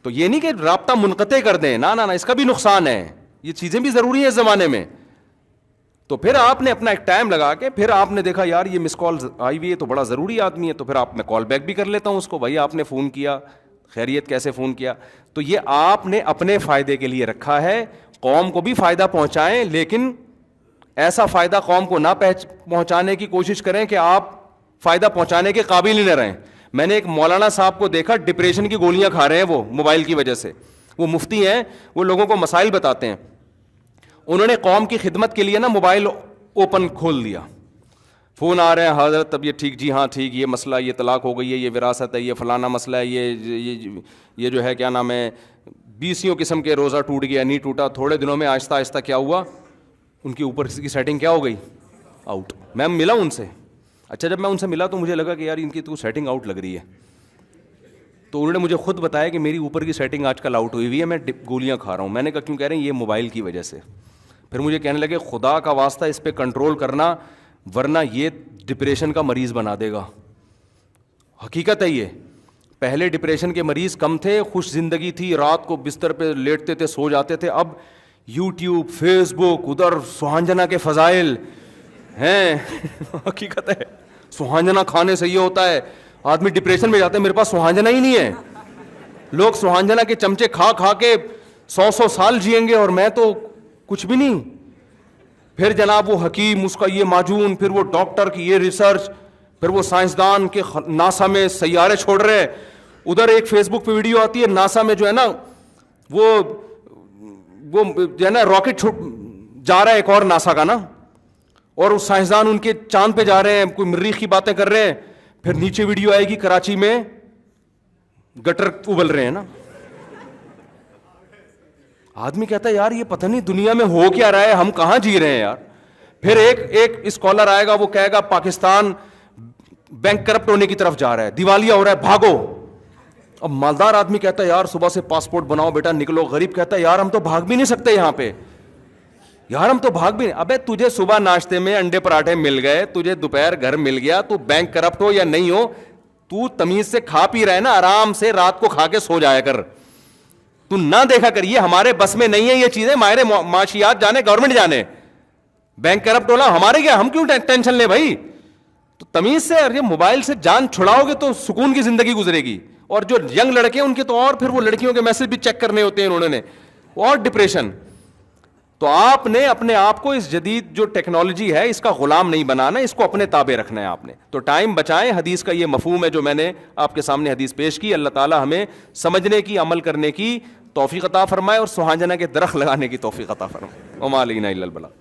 تو یہ نہیں کہ رابطہ منقطع کر دیں, نہ اس کا بھی نقصان ہے, یہ چیزیں بھی ضروری ہیں اس زمانے میں. تو پھر آپ نے اپنا ایک ٹائم لگا کے پھر آپ نے دیکھا یار یہ مس کال آئی ہوئی ہے تو بڑا ضروری آدمی ہے, تو پھر آپ میں کال بیک بھی کر لیتا ہوں اس کو, بھائی آپ نے فون کیا, خیریت کیسے فون کیا. تو یہ آپ نے اپنے فائدے کے لیے رکھا ہے, قوم کو بھی فائدہ پہنچائیں, لیکن ایسا فائدہ قوم کو نہ پہنچانے کی کوشش کریں کہ آپ فائدہ پہنچانے کے قابل ہی نہ رہیں. میں نے ایک مولانا صاحب کو دیکھا ڈپریشن کی گولیاں کھا رہے ہیں وہ موبائل کی وجہ سے. وہ مفتی ہیں, وہ لوگوں کو مسائل بتاتے ہیں. انہوں نے قوم کی خدمت کے لیے نا موبائل اوپن کھول دیا, فون آ رہے ہیں حضرت طبیعت ٹھیک, جی ہاں ٹھیک, یہ مسئلہ, یہ طلاق ہو گئی ہے, یہ وراثت ہے, یہ فلانا مسئلہ ہے, یہ جو ہے کیا نام ہے 20 قسم کے, روزہ ٹوٹ گیا نہیں ٹوٹا. تھوڑے دنوں میں آہستہ آہستہ کیا ہوا, ان کے اوپر کی سیٹنگ کیا ہو گئی, آؤٹ. میں ملا ان سے, اچھا جب میں ان سے ملا تو مجھے لگا کہ یار ان کی تو سیٹنگ آؤٹ لگ رہی ہے. تو انہوں نے مجھے خود بتایا کہ میری اوپر کی سیٹنگ آج کل آؤٹ ہوئی ہوئی ہے, میں گولیاں کھا رہا ہوں. میں نے کہا کیوں کہہ رہے ہیں, یہ موبائل کی وجہ سے. پھر مجھے کہنے لگے خدا کا واسطہ اس پہ کنٹرول کرنا, ورنہ یہ ڈپریشن کا مریض بنا دے گا. حقیقت ہے یہ, پہلے ڈپریشن کے مریض کم تھے, خوش زندگی تھی, رات کو بستر پہ لیٹتے تھے, سو جاتے تھے. اب یوٹیوب, فیس بک, ادھر سہانجنا کے فضائل ہیں. حقیقت ہے, سہانجنا کھانے سے یہ ہوتا ہے, آدمی ڈپریشن میں جاتا ہے, میرے پاس سہانجنا ہی نہیں ہے. لوگ سہانجنا کے چمچے کھا کھا کے 100 سال جئیں گے اور میں تو کچھ بھی نہیں. پھر جناب وہ حکیم, اس کا یہ معجون, پھر وہ ڈاکٹر کی یہ ریسرچ, پھر وہ سائنسدان کے ناسا میں سیارے چھوڑ رہے ہیں. ادھر ایک فیس بک پہ ویڈیو آتی ہے, ناسا میں جو ہے نا وہ جو ہے نا راکٹ جا رہا ہے ایک اور ناسا کا نا, اور وہ سائنسدان ان کے چاند پہ جا رہے ہیں, کوئی مریخ کی باتیں کر رہے ہیں. پھر نیچے ویڈیو آئے گی کراچی میں گٹر ابل رہے ہیں نا. آدمی کہتا ہے یار یہ پتہ نہیں دنیا میں ہو کیا رہا ہے, ہم کہاں جی رہے ہیں یار. پھر ایک اسکالر آئے گا, وہ کہے گا پاکستان بینک کرپٹ ہونے کی طرف جا رہا ہے, دیوالیہ ہو رہا ہے, بھاگو. اب مالدار آدمی کہتا ہے یار صبح سے پاسپورٹ بناؤ بیٹا نکلو. غریب کہتا ہے یار ہم تو بھاگ بھی نہیں سکتے یہاں پہ, یار ہم تو بھاگ بھی نہیں. ابے تجھے صبح ناشتے میں انڈے پراٹھے مل گئے, تجھے دوپہر گھر مل گیا, تو بینک کرپٹ ہو یا نہیں ہو, تو تمیز سے کھا پی رہا ہے نا, آرام سے رات کو کھا کے سو جایا کر. تو نہ دیکھا کر, یہ ہمارے بس میں نہیں ہے یہ چیزیں, ماہر معاشیات جانے, گورنمنٹ جانے. بینک کرپٹ ہونا ہمارے کیا, ہم کیوں ٹینشن لیں بھائی. تو تمیز سے یہ موبائل سے جان چھڑاؤ گے تو سکون کی زندگی گزرے گی. اور جو ینگ لڑکے ہیں ان کے تو اور پھر وہ لڑکیوں کے میسج بھی چیک کرنے ہوتے ہیں انہوں نے, اور ڈپریشن. تو آپ نے اپنے آپ کو اس جدید جو ٹیکنالوجی ہے اس کا غلام نہیں بنانا, اس کو اپنے تابع رکھنا ہے آپ نے. تو ٹائم بچائیں, حدیث کا یہ مفہوم ہے جو میں نے آپ کے سامنے حدیث پیش کی. اللہ تعالی ہمیں سمجھنے کی, عمل کرنے کی توفیق عطا فرمائے, اور سہانجنا کے درخت لگانے کی توفیق عطا فرمائے. وما علینا الا البلاغ.